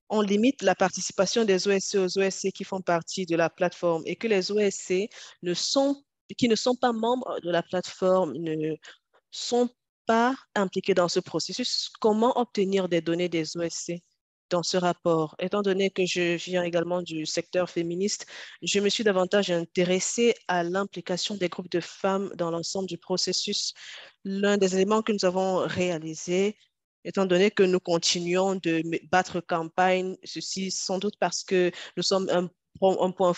on limite la participation des OSC aux OSC qui font partie de la plateforme et que les OSC qui ne sont pas membres de la plateforme ne sont pas impliqués dans ce processus, comment obtenir des données des OSC dans ce rapport? Étant donné que je viens également du secteur féministe, je me suis davantage intéressée à l'implication des groupes de femmes dans l'ensemble du processus. L'un des éléments que nous avons réalisé, étant donné que nous continuons de battre campagne, ceci sans doute parce que nous sommes un point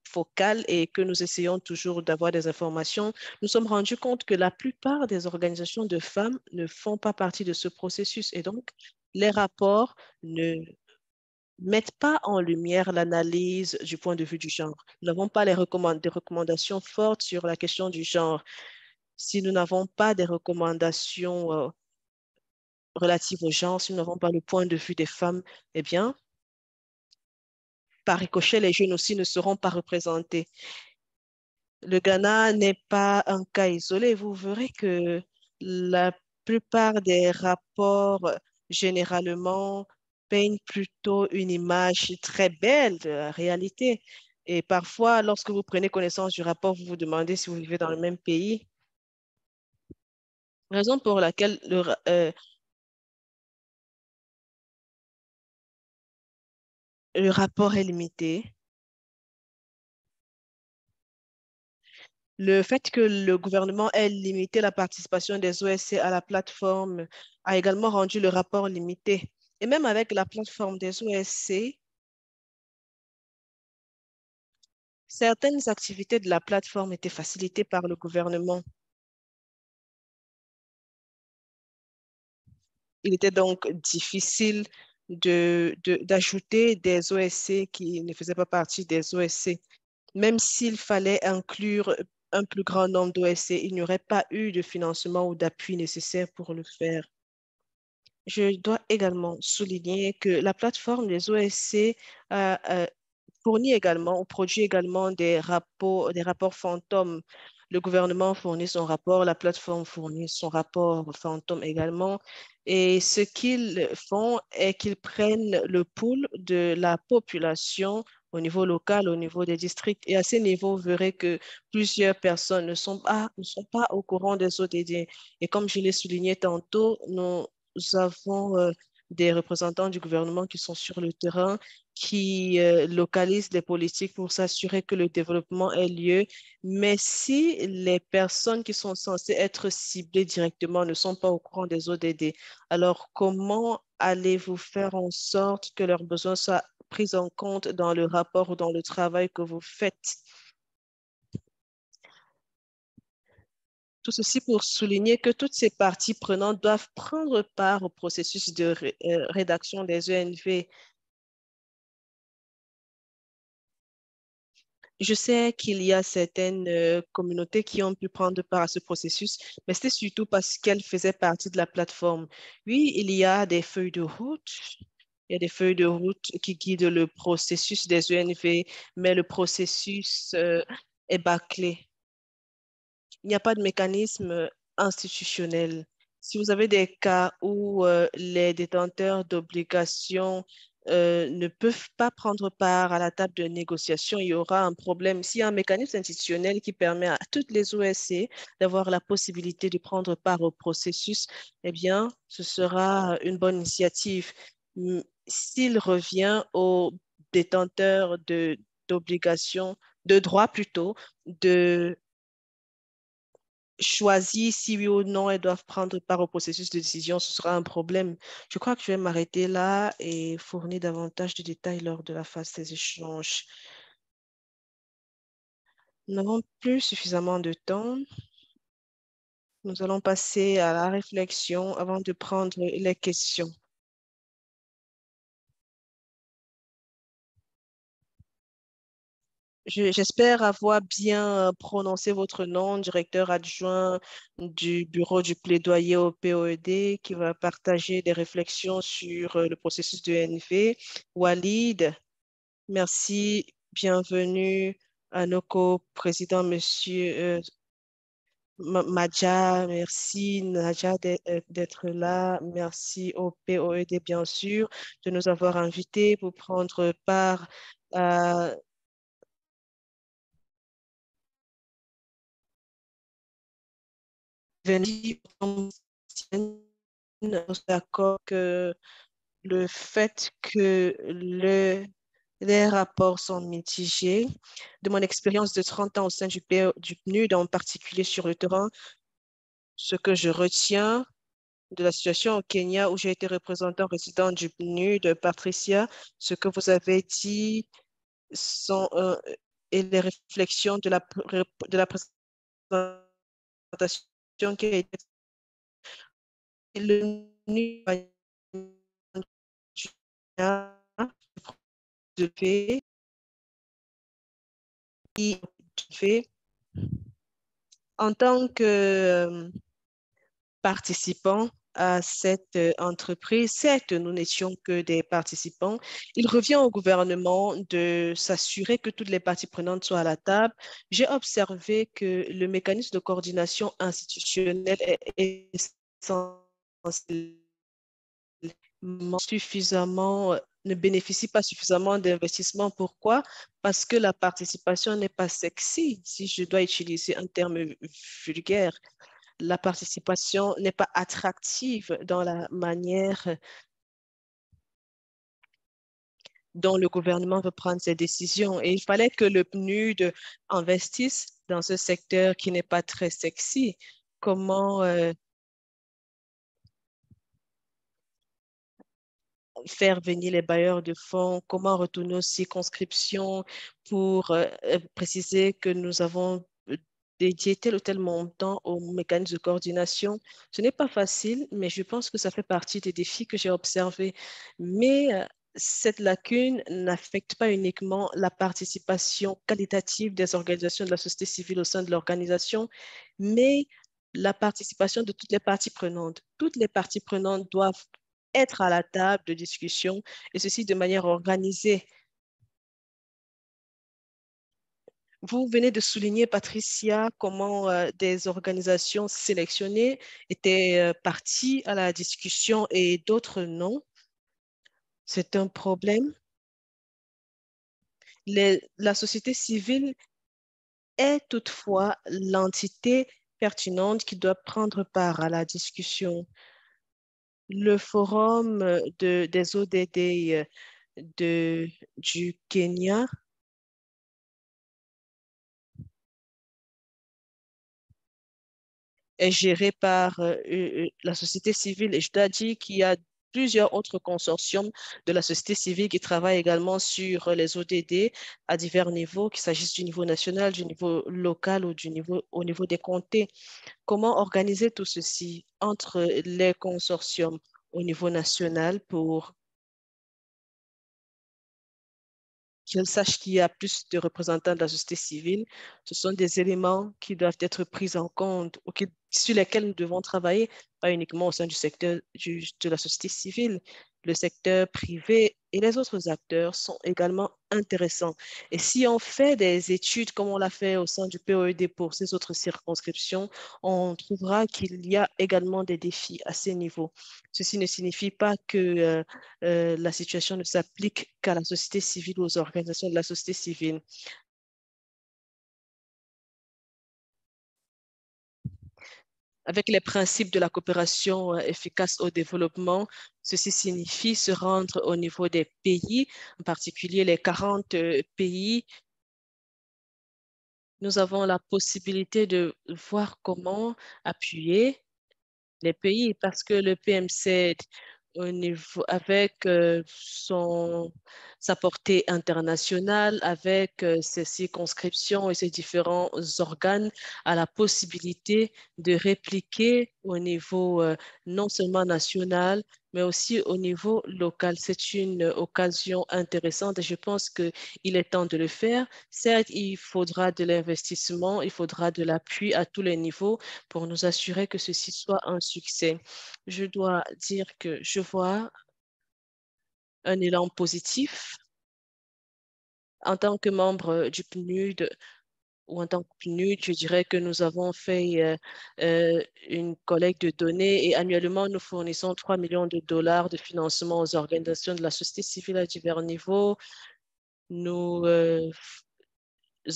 focal et que nous essayons toujours d'avoir des informations, nous sommes rendus compte que la plupart des organisations de femmes ne font pas partie de ce processus et donc les rapports ne mettent pas en lumière l'analyse du point de vue du genre. Nous n'avons pas des recommandations fortes sur la question du genre. Si nous n'avons pas des recommandations relatives au genre, si nous n'avons pas le point de vue des femmes, eh bien, par ricochet, les jeunes aussi ne seront pas représentés. Le Ghana n'est pas un cas isolé. Vous verrez que la plupart des rapports, généralement, peignent plutôt une image très belle de la réalité. Et parfois, lorsque vous prenez connaissance du rapport, vous vous demandez si vous vivez dans le même pays. Raison pour laquelle le rapport est limité. Le fait que le gouvernement ait limité la participation des OSC à la plateforme a également rendu le rapport limité. Et même avec la plateforme des OSC, certaines activités de la plateforme étaient facilitées par le gouvernement. Il était donc difficile d'ajouter des OSC qui ne faisaient pas partie des OSC. Même s'il fallait inclure un plus grand nombre d'OSC, il n'y aurait pas eu de financement ou d'appui nécessaire pour le faire. Je dois également souligner que la plateforme des OSC fournit également ou produit également des rapports fantômes. Le gouvernement fournit son rapport, la plateforme fournit son rapport fantôme également. Et ce qu'ils font est qu'ils prennent le pouls de la population au niveau local, au niveau des districts. Et à ce niveau, vous verrez que plusieurs personnes ne sont pas au courant des ODD. Et comme je l'ai souligné tantôt, nous avons des représentants du gouvernement qui sont sur le terrain qui localisent les politiques pour s'assurer que le développement ait lieu. Mais si les personnes qui sont censées être ciblées directement ne sont pas au courant des ODD, alors comment allez-vous faire en sorte que leurs besoins soient pris en compte dans le rapport ou dans le travail que vous faites? Tout ceci pour souligner que toutes ces parties prenantes doivent prendre part au processus de rédaction des ENV. Je sais qu'il y a certaines communautés qui ont pu prendre part à ce processus, mais c'était surtout parce qu'elles faisaient partie de la plateforme. Oui, il y a des feuilles de route. Il y a des feuilles de route qui guident le processus des ENV, mais le processus est bâclé. Il n'y a pas de mécanisme institutionnel. Si vous avez des cas où les détenteurs d'obligations ne peuvent pas prendre part à la table de négociation, il y aura un problème. S'il y a un mécanisme institutionnel qui permet à toutes les OSC d'avoir la possibilité de prendre part au processus, eh bien, ce sera une bonne initiative. S'il revient aux détenteurs d'obligations, de droits plutôt, de choisir si oui ou non elles doivent prendre part au processus de décision, ce sera un problème. Je crois que je vais m'arrêter là et fournir davantage de détails lors de la phase des échanges. Nous n'avons plus suffisamment de temps. Nous allons passer à la réflexion avant de prendre les questions. J'espère avoir bien prononcé votre nom, directeur adjoint du bureau du plaidoyer au POED, qui va partager des réflexions sur le processus de NV. Walid, merci, bienvenue à nos co-présidents, monsieur Madja, merci Nadja d'être là, merci au POED bien sûr de nous avoir invités pour prendre part à venir palestinienne, d'accord que le fait que les rapports sont mitigés. De mon expérience de 30 ans au sein du PNUD, en particulier sur le terrain, ce que je retiens de la situation au Kenya où j'ai été représentant résident du PNUD, Patricia, ce que vous avez dit sont, et les réflexions de la présentation qui a été le de paix en tant que participants à cette entreprise. Certes, nous n'étions que des participants. Il revient au gouvernement de s'assurer que toutes les parties prenantes soient à la table. J'ai observé que le mécanisme de coordination institutionnelle est essentiellement suffisamment, ne bénéficie pas suffisamment d'investissement. Pourquoi? Parce que la participation n'est pas sexy, si je dois utiliser un terme vulgaire. La participation n'est pas attractive dans la manière dont le gouvernement veut prendre ses décisions. Et il fallait que le PNUD investisse dans ce secteur qui n'est pas très sexy. Comment faire venir les bailleurs de fonds, comment retourner aux circonscriptions pour préciser que nous avons dédié tel ou tel montant au mécanisme de coordination. Ce n'est pas facile, mais je pense que ça fait partie des défis que j'ai observés. Mais cette lacune n'affecte pas uniquement la participation qualitative des organisations de la société civile au sein de l'organisation, mais la participation de toutes les parties prenantes. Toutes les parties prenantes doivent être à la table de discussion et ceci de manière organisée. Vous venez de souligner, Patricia, comment des organisations sélectionnées étaient parties à la discussion et d'autres non. C'est un problème. La société civile est toutefois l'entité pertinente qui doit prendre part à la discussion. Le forum des ODD du Kenya est géré par la société civile. Et je dois dire qu'il y a plusieurs autres consortiums de la société civile qui travaillent également sur les ODD à divers niveaux, qu'il s'agisse du niveau national, du niveau local ou au niveau des comtés. Comment organiser tout ceci entre les consortiums au niveau national pour qu'elle sache qu'il y a plus de représentants de la société civile. Ce sont des éléments qui doivent être pris en compte ou sur lesquels nous devons travailler, pas uniquement au sein du secteur de la société civile. Le secteur privé et les autres acteurs sont également intéressants. Et si on fait des études comme on l'a fait au sein du POED pour ces autres circonscriptions, on trouvera qu'il y a également des défis à ces niveaux. Ceci ne signifie pas que la situation ne s'applique qu'à la société civile ou aux organisations de la société civile. Avec les principes de la coopération efficace au développement, ceci signifie se rendre au niveau des pays, en particulier les 40 pays. Nous avons la possibilité de voir comment appuyer les pays parce que le PMC au niveau, avec sa portée internationale, avec ses circonscriptions et ses différents organes, a la possibilité de répliquer au niveau non seulement national, mais aussi au niveau local. C'est une occasion intéressante et je pense qu'il est temps de le faire. Certes, il faudra de l'investissement, il faudra de l'appui à tous les niveaux pour nous assurer que ceci soit un succès. Je dois dire que je vois un élan positif en tant que membre du PNUD ou en tant que PNUD, je dirais que nous avons fait une collecte de données et annuellement, nous fournissons 3 millions de dollars de financement aux organisations de la société civile à divers niveaux. Nous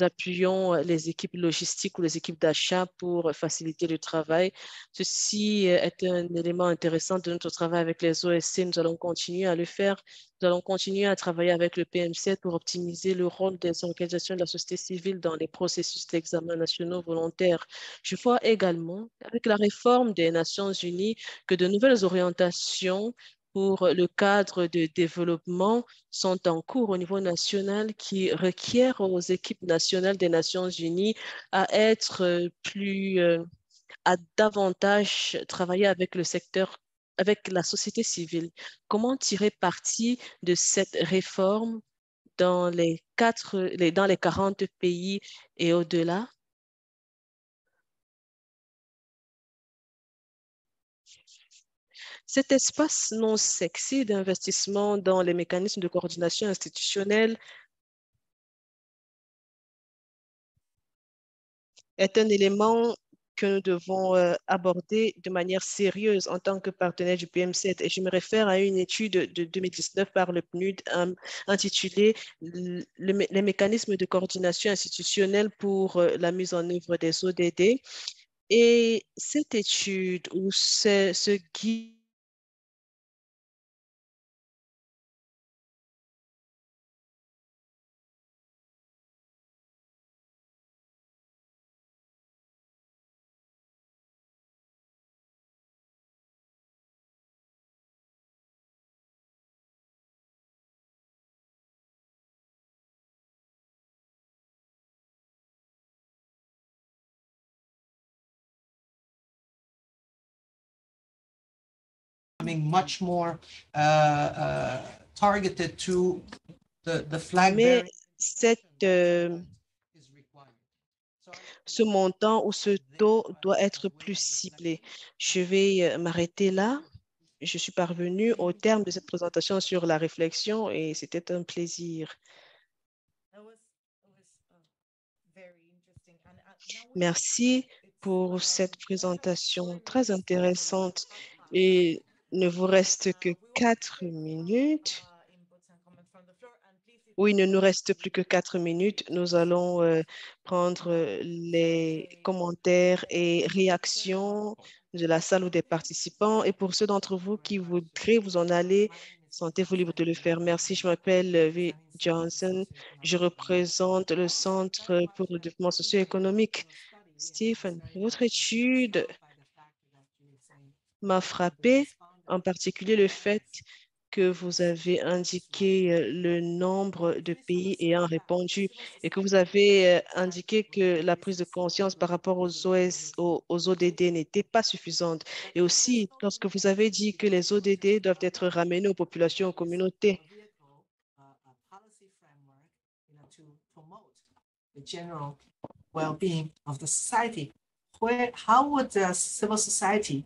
appuyons les équipes logistiques ou les équipes d'achat pour faciliter le travail. Ceci est un élément intéressant de notre travail avec les OSC. Nous allons continuer à le faire. Nous allons continuer à travailler avec le PM7 pour optimiser le rôle des organisations de la société civile dans les processus d'examen nationaux volontaires. Je vois également, avec la réforme des Nations unies, que de nouvelles orientations pour le cadre de développement sont en cours au niveau national qui requièrent aux équipes nationales des Nations unies à être à davantage travailler avec le secteur, avec la société civile. Comment tirer parti de cette réforme dans dans les 40 pays et au-delà? Cet espace non sexy d'investissement dans les mécanismes de coordination institutionnelle est un élément que nous devons aborder de manière sérieuse en tant que partenaire du PM7. Et je me réfère à une étude de 2019 par le PNUD intitulée Les mécanismes de coordination institutionnelle pour la mise en œuvre des ODD. Et cette étude ou ce guide much more targeted to the flag mais bearing ce montant ou ce taux doit être plus ciblé. Je vais m'arrêter là. Je suis parvenue au terme de cette présentation sur la réflexion et c'était un plaisir. Merci pour cette présentation très intéressante. Et il ne vous reste que 4 minutes. Oui, il ne nous reste plus que 4 minutes. Nous allons prendre les commentaires et réactions de la salle ou des participants. Et pour ceux d'entre vous qui voudraient vous en aller, sentez-vous libre de le faire. Merci. Je m'appelle V. Johnson. Je représente le Centre pour le développement socio-économique. Stephen, votre étude m'a frappé, en particulier le fait que vous avez indiqué le nombre de pays ayant répondu et que vous avez indiqué que la prise de conscience par rapport aux ODD n'était pas suffisante. Et aussi, lorsque vous avez dit que les ODD doivent être ramenés aux populations, aux communautés.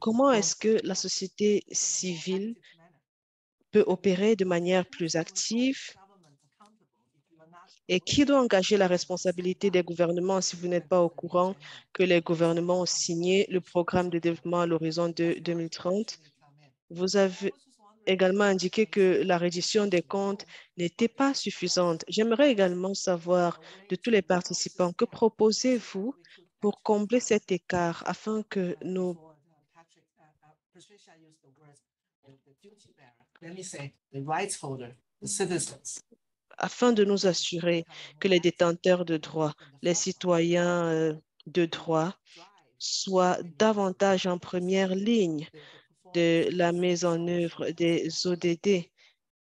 Comment est-ce que la société civile peut opérer de manière plus active et qui doit engager la responsabilité des gouvernements si vous n'êtes pas au courant que les gouvernements ont signé le programme de développement à l'horizon de 2030? Vous avez également indiqué que la reddition des comptes n'était pas suffisante. J'aimerais également savoir de tous les participants, que proposez-vous pour combler cet écart afin que nous afin de nous assurer que les détenteurs de droits, les citoyens de droit, soient davantage en première ligne de la mise en œuvre des ODD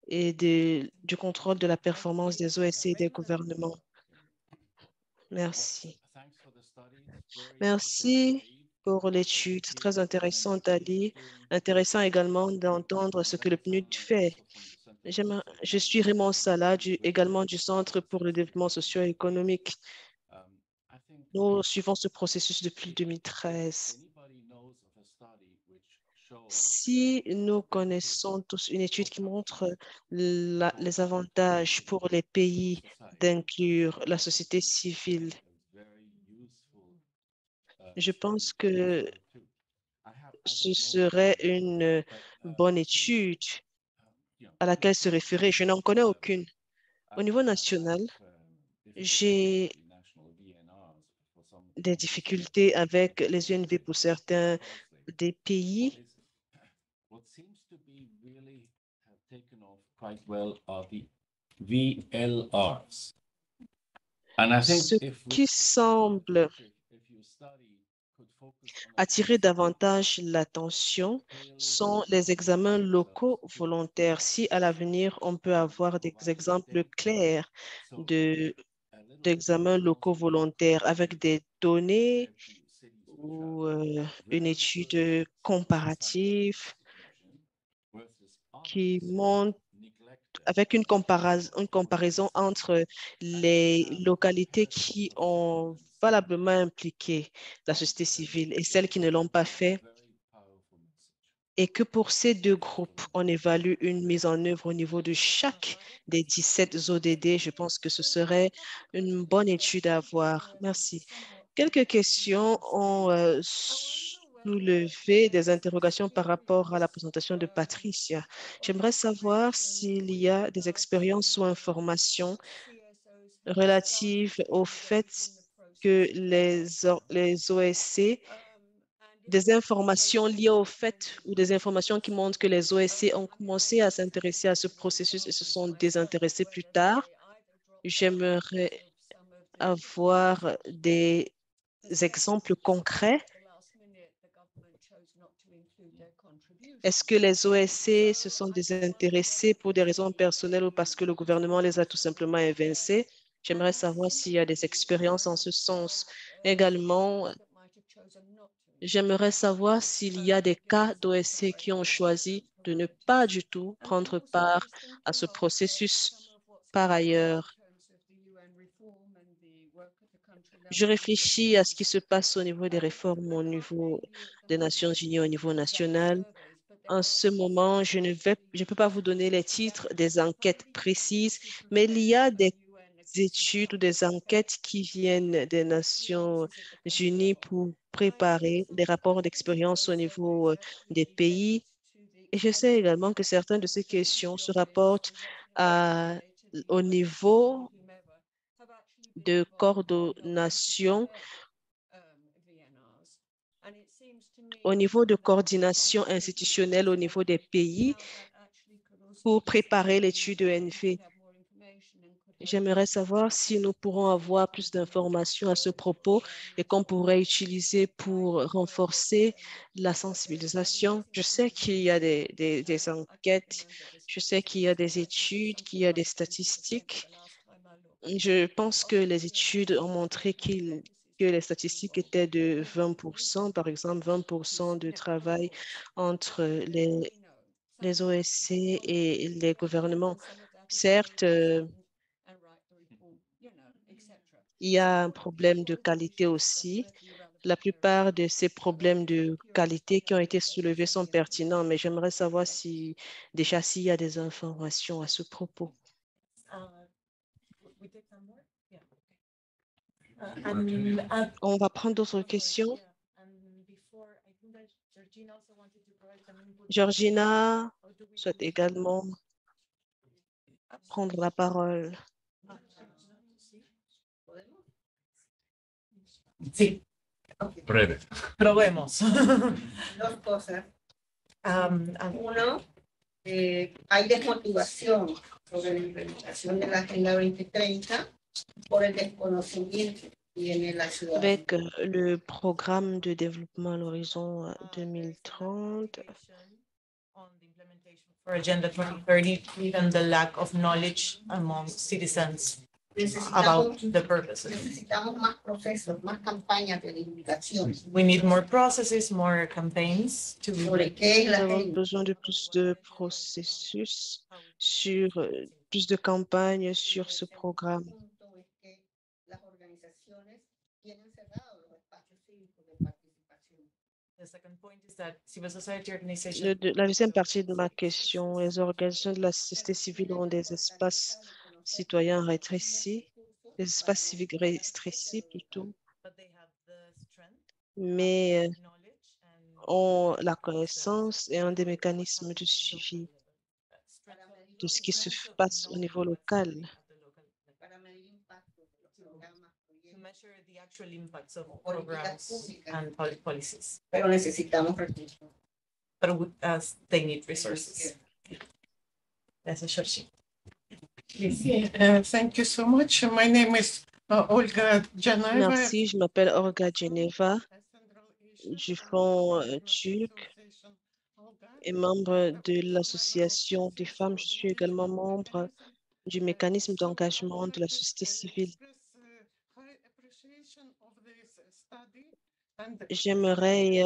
et du contrôle de la performance des OSC et des gouvernements. Merci. Merci pour l'étude très intéressante à lire. Intéressant également d'entendre ce que le PNUD fait. Je suis Raymond Salah, également du Centre pour le développement socio-économique. Nous suivons ce processus depuis 2013. Si nous connaissons tous une étude qui montre les avantages pour les pays d'inclure la société civile, je pense que ce serait une bonne étude à laquelle se référer. Je n'en connais aucune. Au niveau national, j'ai des difficultés avec les UNV pour certains des pays. What seems to be really have taken off quite well are the VLRs. And I think Ce qui semble attirer davantage l'attention sont les examens locaux volontaires. Si à l'avenir, on peut avoir des exemples clairs d'examens locaux volontaires avec des données ou une étude comparative qui montre avec une comparaison entre les localités qui ont valablement impliqué la société civile et celles qui ne l'ont pas fait, et que pour ces deux groupes, on évalue une mise en œuvre au niveau de chaque des 17 ODD. Je pense que ce serait une bonne étude à avoir. Merci. Quelques questions ont soulevé des interrogations par rapport à la présentation de Patricia. J'aimerais savoir s'il y a des expériences ou informations relatives au fait que les OSC, des informations liées au fait ou des informations qui montrent que les OSC ont commencé à s'intéresser à ce processus et se sont désintéressés plus tard. J'aimerais avoir des exemples concrets. Est-ce que les OSC se sont désintéressés pour des raisons personnelles ou parce que le gouvernement les a tout simplement évincés? J'aimerais savoir s'il y a des expériences en ce sens. Également, j'aimerais savoir s'il y a des cas d'OSC qui ont choisi de ne pas du tout prendre part à ce processus. Par ailleurs, je réfléchis à ce qui se passe au niveau des réformes au niveau des Nations Unies, au niveau national. En ce moment, je ne peux pas vous donner les titres des enquêtes précises, mais il y a des études ou des enquêtes qui viennent des Nations Unies pour préparer des rapports d'expérience au niveau des pays. Et je sais également que certaines de ces questions se rapportent au niveau de coordination, au niveau de coordination institutionnelle au niveau des pays pour préparer l'étude ENV. J'aimerais savoir si nous pourrons avoir plus d'informations à ce propos et qu'on pourrait utiliser pour renforcer la sensibilisation. Je sais qu'il y a des enquêtes, je sais qu'il y a des études, qu'il y a des statistiques. Je pense que les études ont montré que les statistiques étaient de 20%, par exemple 20% de travail entre les OSC et les gouvernements. Certes, il y a un problème de qualité aussi. La plupart de ces problèmes de qualité qui ont été soulevés sont pertinents, mais j'aimerais savoir si déjà s'il y a des informations à ce propos. On va prendre d'autres questions. Georgina souhaite également prendre la parole. Sí. Breve. Probemos. Dos cosas. Uno, hay desmotivación sobre la implementación de la Agenda 2030 por el desconocimiento que tiene la ciudadanía. Avec le programme de développement à l'horizon 2030, For Agenda 2030, even the lack of knowledge among citizens about the purposes. Necesitamos más procesos, más campañas de divulgación We need more processes, more campaigns to sobre qué es nous la avons agenda. besoin de plus de processus, sur plus de campagnes sur ce programme. Punto es que las organizaciones tienen cerrados los espacios cívicos de participación. The second point is that civil society organizations. La deuxième partie de ma question, les organisations de la société civile ont des espaces citoyens rétrécis, des espaces civiques rétrécis plutôt, mais ont la connaissance et ont des mécanismes de suivi de ce qui se passe au niveau local. Para medir impacto de los programas, proyectos. measure the actual impacts of Políticas programs públicas. and public policies, Pero necesitamos recursos. but as they need resources. That's a short sheet. Thank you so much. My name is Olga Janeva. Merci, je m'appelle Olga Geneva du Fonds turc et membre de l'Association des femmes. Je suis également membre du mécanisme d'engagement de la société civile. J'aimerais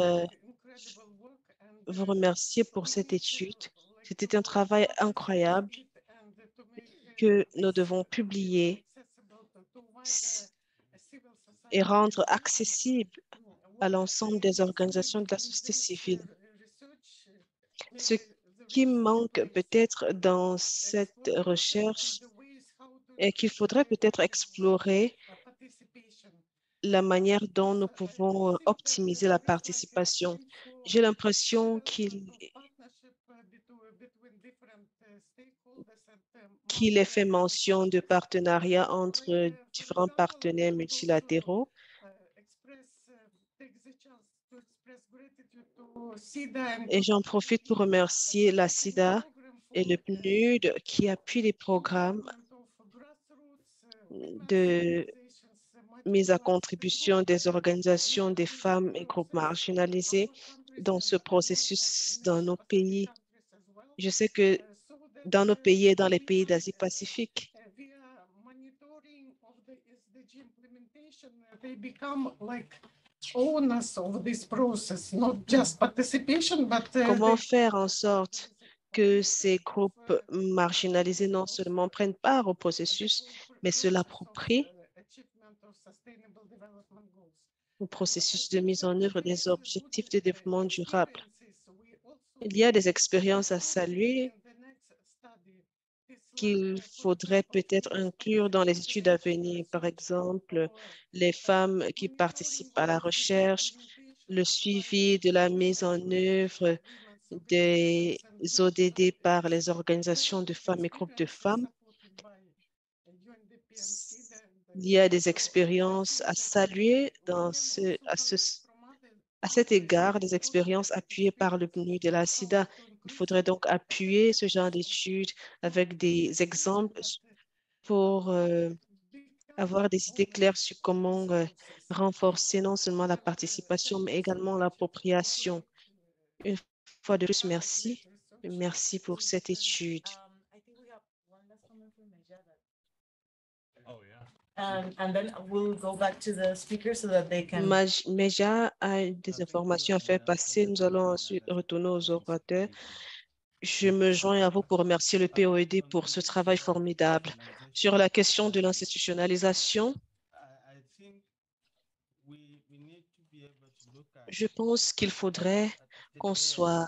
vous remercier pour cette étude. C'était un travail incroyable que nous devons publier et rendre accessible à l'ensemble des organisations de la société civile. Ce qui manque peut-être dans cette recherche est qu'il faudrait peut-être explorer la manière dont nous pouvons optimiser la participation. J'ai l'impression qu'il est fait mention de partenariats entre différents partenaires multilatéraux. Et j'en profite pour remercier la SIDA et le PNUD qui appuient les programmes de mise à contribution des organisations des femmes et groupes marginalisés dans ce processus dans nos pays. Je sais que dans nos pays et dans les pays d'Asie-Pacifique, comment faire en sorte que ces groupes marginalisés non seulement prennent part au processus, mais se l'approprient au processus de mise en œuvre des objectifs de développement durable. Il y a des expériences à saluer qu'il faudrait peut-être inclure dans les études à venir. Par exemple, les femmes qui participent à la recherche, le suivi de la mise en œuvre des ODD par les organisations de femmes et groupes de femmes. Il y a des expériences à saluer à cet égard, des expériences appuyées par le PNUD de la SIDA. Il faudrait donc appuyer ce genre d'études avec des exemples pour avoir des idées claires sur comment renforcer non seulement la participation, mais également l'appropriation. Une fois de plus, merci. Merci pour cette étude. And then we'll go back to the speakers so that they can. Meja a des informations à faire passer. Nous allons ensuite retourner aux orateurs. Je me joins à vous pour remercier le POED pour ce travail formidable. Sur la question de l'institutionnalisation, je pense qu'il faudrait qu'on soit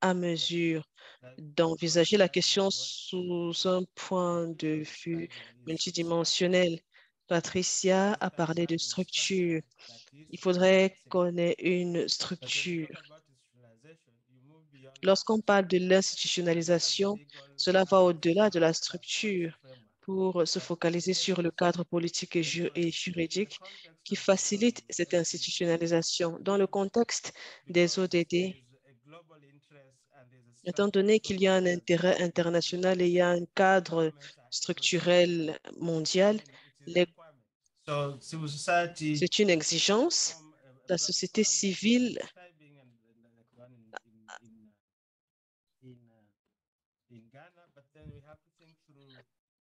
à mesure d'envisager la question sous un point de vue multidimensionnel. Patricia a parlé de structure. Il faudrait qu'on ait une structure. Lorsqu'on parle de l'institutionnalisation, cela va au-delà de la structure pour se focaliser sur le cadre politique et juridique qui facilite cette institutionnalisation. Dans le contexte des ODD, étant donné qu'il y a un intérêt international et il y a un cadre structurel mondial, c'est une exigence. La société civile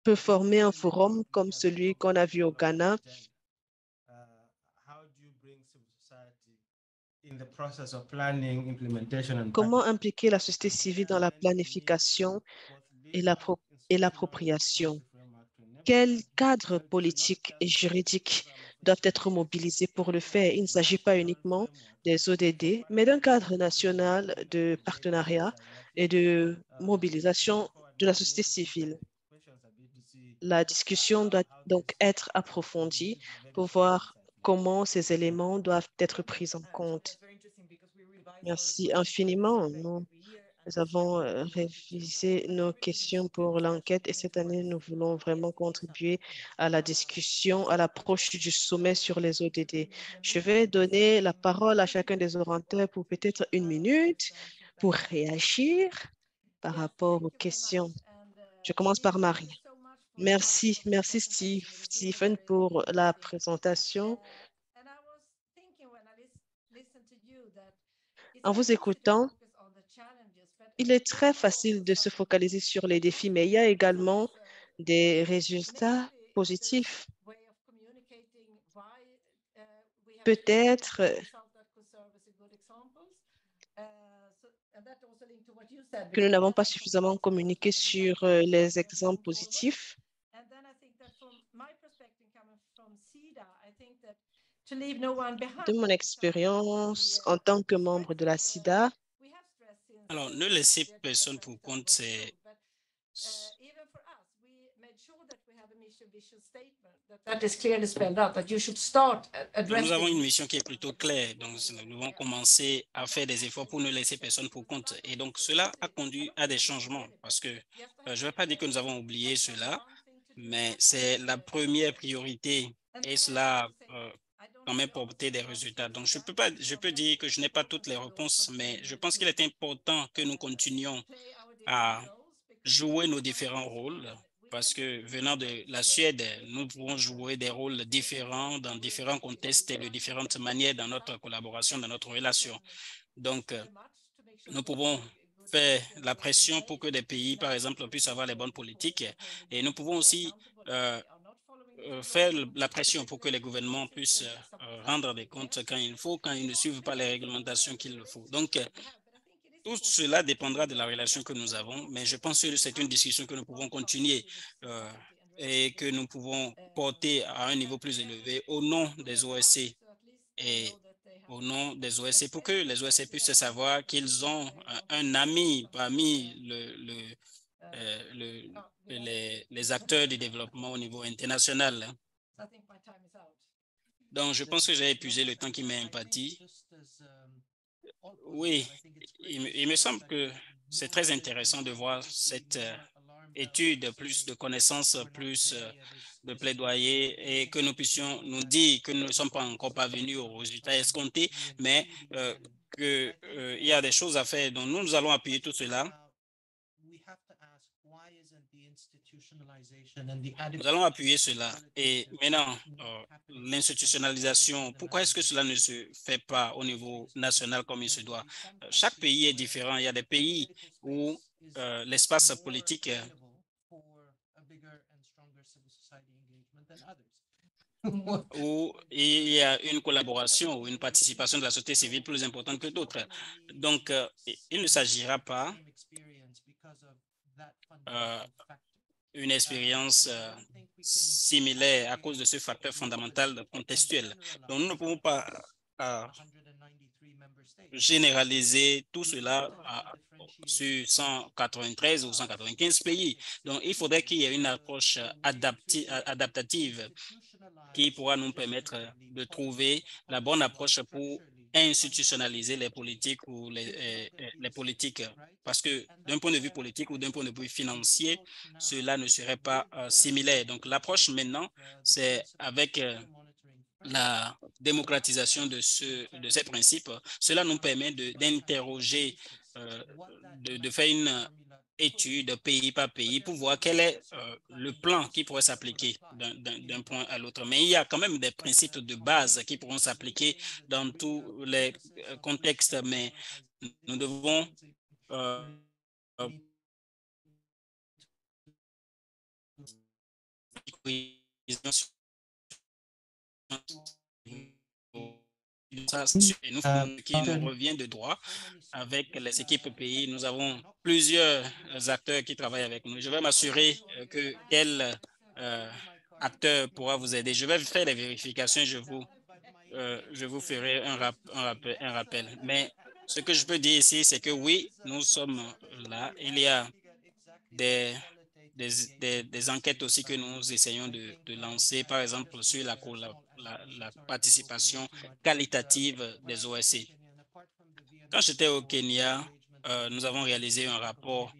peut former un forum comme celui qu'on a vu au Ghana. Comment impliquer la société civile dans la planification et l'appropriation? Quels cadres politiques et juridiques doivent être mobilisés pour le faire? Il ne s'agit pas uniquement des ODD, mais d'un cadre national de partenariat et de mobilisation de la société civile. La discussion doit donc être approfondie pour voir comment ces éléments doivent être pris en compte. Merci infiniment. Nous Nous avons révisé nos questions pour l'enquête et cette année, nous voulons vraiment contribuer à la discussion, à l'approche du sommet sur les ODD. Je vais donner la parole à chacun des orateurs pour peut-être 1 minute pour réagir par rapport aux questions. Je commence par Marie. Merci, merci Stephen pour la présentation. En vous écoutant, il est très facile de se focaliser sur les défis, mais il y a également des résultats positifs. Peut-être que nous n'avons pas suffisamment communiqué sur les exemples positifs. De mon expérience en tant que membre de la SIDA, Alors, ne laissez personne pour compte, c'est nous avons une mission qui est plutôt claire, donc nous devons commencer à faire des efforts pour ne laisser personne pour compte. Et donc, cela a conduit à des changements parce que je ne vais pas dire que nous avons oublié cela, mais c'est la première priorité et cela quand même porter des résultats. Donc, je peux dire que je n'ai pas toutes les réponses, mais je pense qu'il est important que nous continuions à jouer nos différents rôles parce que venant de la Suède, nous pouvons jouer des rôles différents dans différents contextes et de différentes manières dans notre collaboration, dans notre relation. Donc, nous pouvons faire la pression pour que des pays, par exemple, puissent avoir les bonnes politiques et nous pouvons aussi faire la pression pour que les gouvernements puissent rendre des comptes quand il faut, quand ils ne suivent pas les réglementations qu'il le faut. Donc, tout cela dépendra de la relation que nous avons, mais je pense que c'est une discussion que nous pouvons continuer et que nous pouvons porter à un niveau plus élevé au nom des OSC et au nom des OSC pour que les OSC puissent savoir qu'ils ont un ami parmi les acteurs du développement au niveau international. Donc, je pense que j'ai épuisé le temps qui m'est imparti. Oui, il me semble que c'est très intéressant de voir cette étude, plus de connaissances, plus de plaidoyer et que nous puissions nous dire que nous ne sommes pas encore parvenus aux résultats escomptés, mais qu'il y a des choses à faire. Donc, nous allons appuyer tout cela. Nous allons appuyer cela. Et maintenant, l'institutionnalisation, pourquoi est-ce que cela ne se fait pas au niveau national comme il se doit? Chaque pays est différent. Il y a des pays où l'espace politique où il y a une collaboration ou une participation de la société civile plus importante que d'autres. Donc, il ne s'agira pas une expérience similaire à cause de ce facteur fondamental contextuel. Donc, nous ne pouvons pas généraliser tout cela sur 193 ou 195 pays. Donc, il faudrait qu'il y ait une approche adaptative qui pourra nous permettre de trouver la bonne approche pour institutionnaliser les politiques ou les politiques. Parce que d'un point de vue politique ou d'un point de vue financier, cela ne serait pas similaire. Donc, l'approche maintenant, c'est avec la démocratisation de ces principes. Cela nous permet d'interroger, de faire une étude pays par pays pour voir quel est le plan qui pourrait s'appliquer d'un point à l'autre. Mais il y a quand même des principes de base qui pourront s'appliquer dans tous les contextes, mais nous devons et nous faisons ce qui nous revient de droit avec les équipes pays. Nous avons plusieurs acteurs qui travaillent avec nous. Je vais m'assurer que quel acteur pourra vous aider. Je vais faire les vérifications. Je vous ferai un rappel. Mais ce que je peux dire ici, c'est que oui, nous sommes là. Il y a des enquêtes aussi que nous essayons de lancer, par exemple, sur la participation qualitative des OSC. Quand j'étais au Kenya, nous avons réalisé un rapport,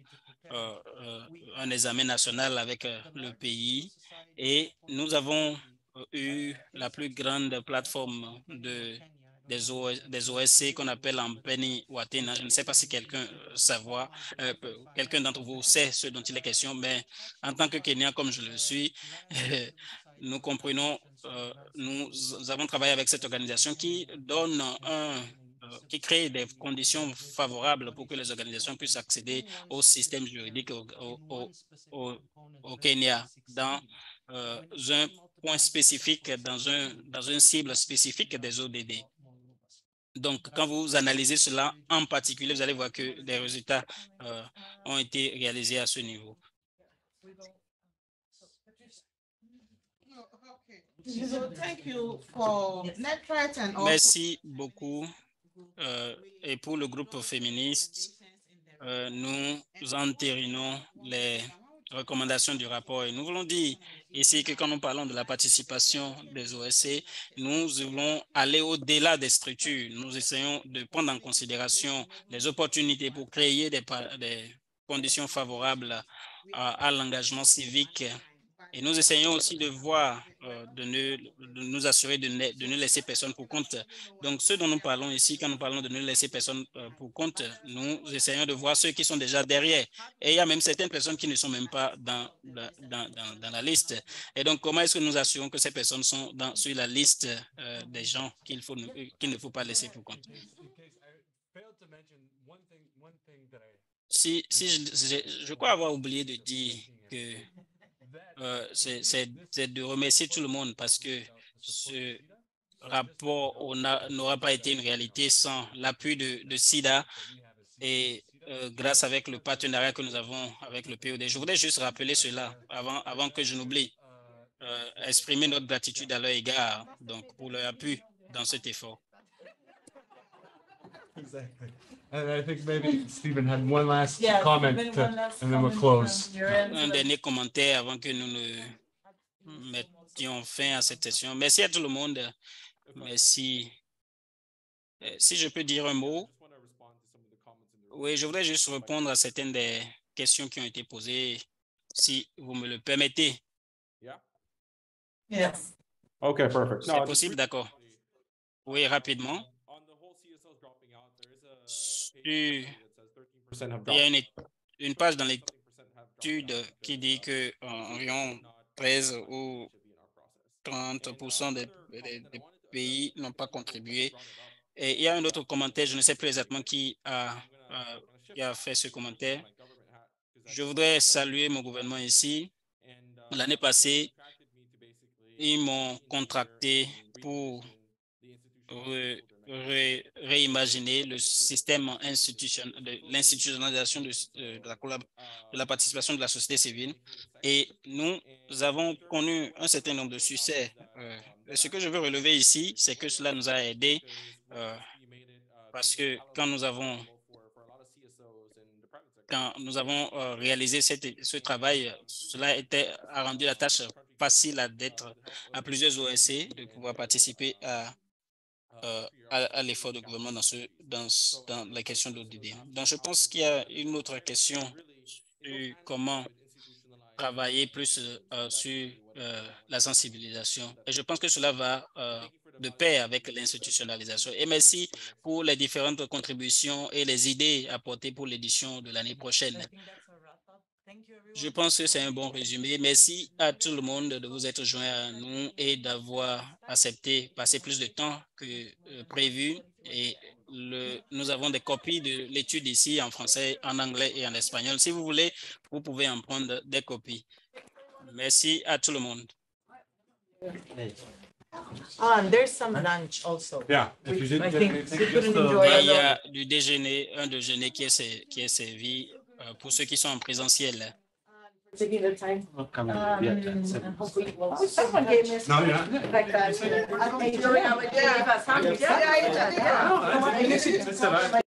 un examen national avec le pays et nous avons eu la plus grande plateforme des OSC qu'on appelle en Penny Watena. Je ne sais pas si quelqu'un quelqu'un d'entre vous sait ce dont il est question, mais en tant que Kenyan, comme je le suis, nous comprenons, nous avons travaillé avec cette organisation qui donne qui crée des conditions favorables pour que les organisations puissent accéder au système juridique au Kenya dans un point spécifique, dans une cible spécifique des ODD. Donc, quand vous analysez cela en particulier, vous allez voir que des résultats ont été réalisés à ce niveau. So thank you for NetRight and also Merci beaucoup. Et pour le groupe féministe, nous entérinons les recommandations du rapport. Et nous voulons dire ici que quand nous parlons de la participation des OSC, nous voulons aller au-delà des structures. Nous essayons de prendre en considération les opportunités pour créer des conditions favorables à l'engagement civique. Et nous essayons aussi de voir, de nous assurer de ne laisser personne pour compte. Donc, ce dont nous parlons ici, quand nous parlons de ne laisser personne pour compte, nous essayons de voir ceux qui sont déjà derrière. Et il y a même certaines personnes qui ne sont même pas dans la liste. Et donc, comment est-ce que nous assurons que ces personnes sont sur la liste des gens qu'il ne faut pas laisser pour compte? Si je crois avoir oublié de dire que c'est de remercier tout le monde parce que ce rapport n'aura pas été une réalité sans l'appui de SIDA et grâce avec le partenariat que nous avons avec le POD. Je voudrais juste rappeler cela avant que je n'oublie, exprimer notre gratitude à leur égard, donc pour leur appui dans cet effort. Exactly. And I think maybe Stephen had one last Yeah, comment, Stephen, one last and then we'll comment close. from your end. Un dernier commentaire avant que nous ne mettions fin à cette session. Merci à tout le monde. Merci. Si je peux dire un mot, oui, je voudrais juste répondre à certaines des questions qui ont été posées, si vous me le permettez. Yes. Okay, perfect. C'est possible, d'accord. Oui, rapidement. Il y a une page dans l'étude qui dit que environ 13 ou 30% des pays n'ont pas contribué. Et il y a un autre commentaire, je ne sais plus exactement qui a fait ce commentaire. Je voudrais saluer mon gouvernement ici. L'année passée, ils m'ont contracté pour réimaginer le système l'institutionnalisation de la participation de la société civile. Et nous avons connu un certain nombre de succès. Ce que je veux relever ici, c'est que cela nous a aidés parce que quand nous avons réalisé ce travail, cela a rendu la tâche facile d'être à plusieurs OSC, de pouvoir participer à l'effort de gouvernement dans la question de l'ODD. Donc, je pense qu'il y a une autre question sur comment travailler plus sur la sensibilisation. Et je pense que cela va de pair avec l'institutionnalisation. Et merci pour les différentes contributions et les idées apportées pour l'édition de l'année prochaine. Je pense que c'est un bon résumé. Merci à tout le monde de vous être joints à nous et d'avoir accepté passer plus de temps que prévu. Et nous avons des copies de l'étude ici en français, en anglais et en espagnol. Si vous voulez, vous pouvez en prendre des copies. Merci à tout le monde. And there's some lunch also. Yeah, if you didn't I get think anything, we couldn't just enjoy Il y alone. a du déjeuner, un déjeuner qui est servi pour ceux qui sont en présentiel. Taking the time. Hopefully we'll. Someone gave me No, you're not. like that. I don't think you're- It's all right.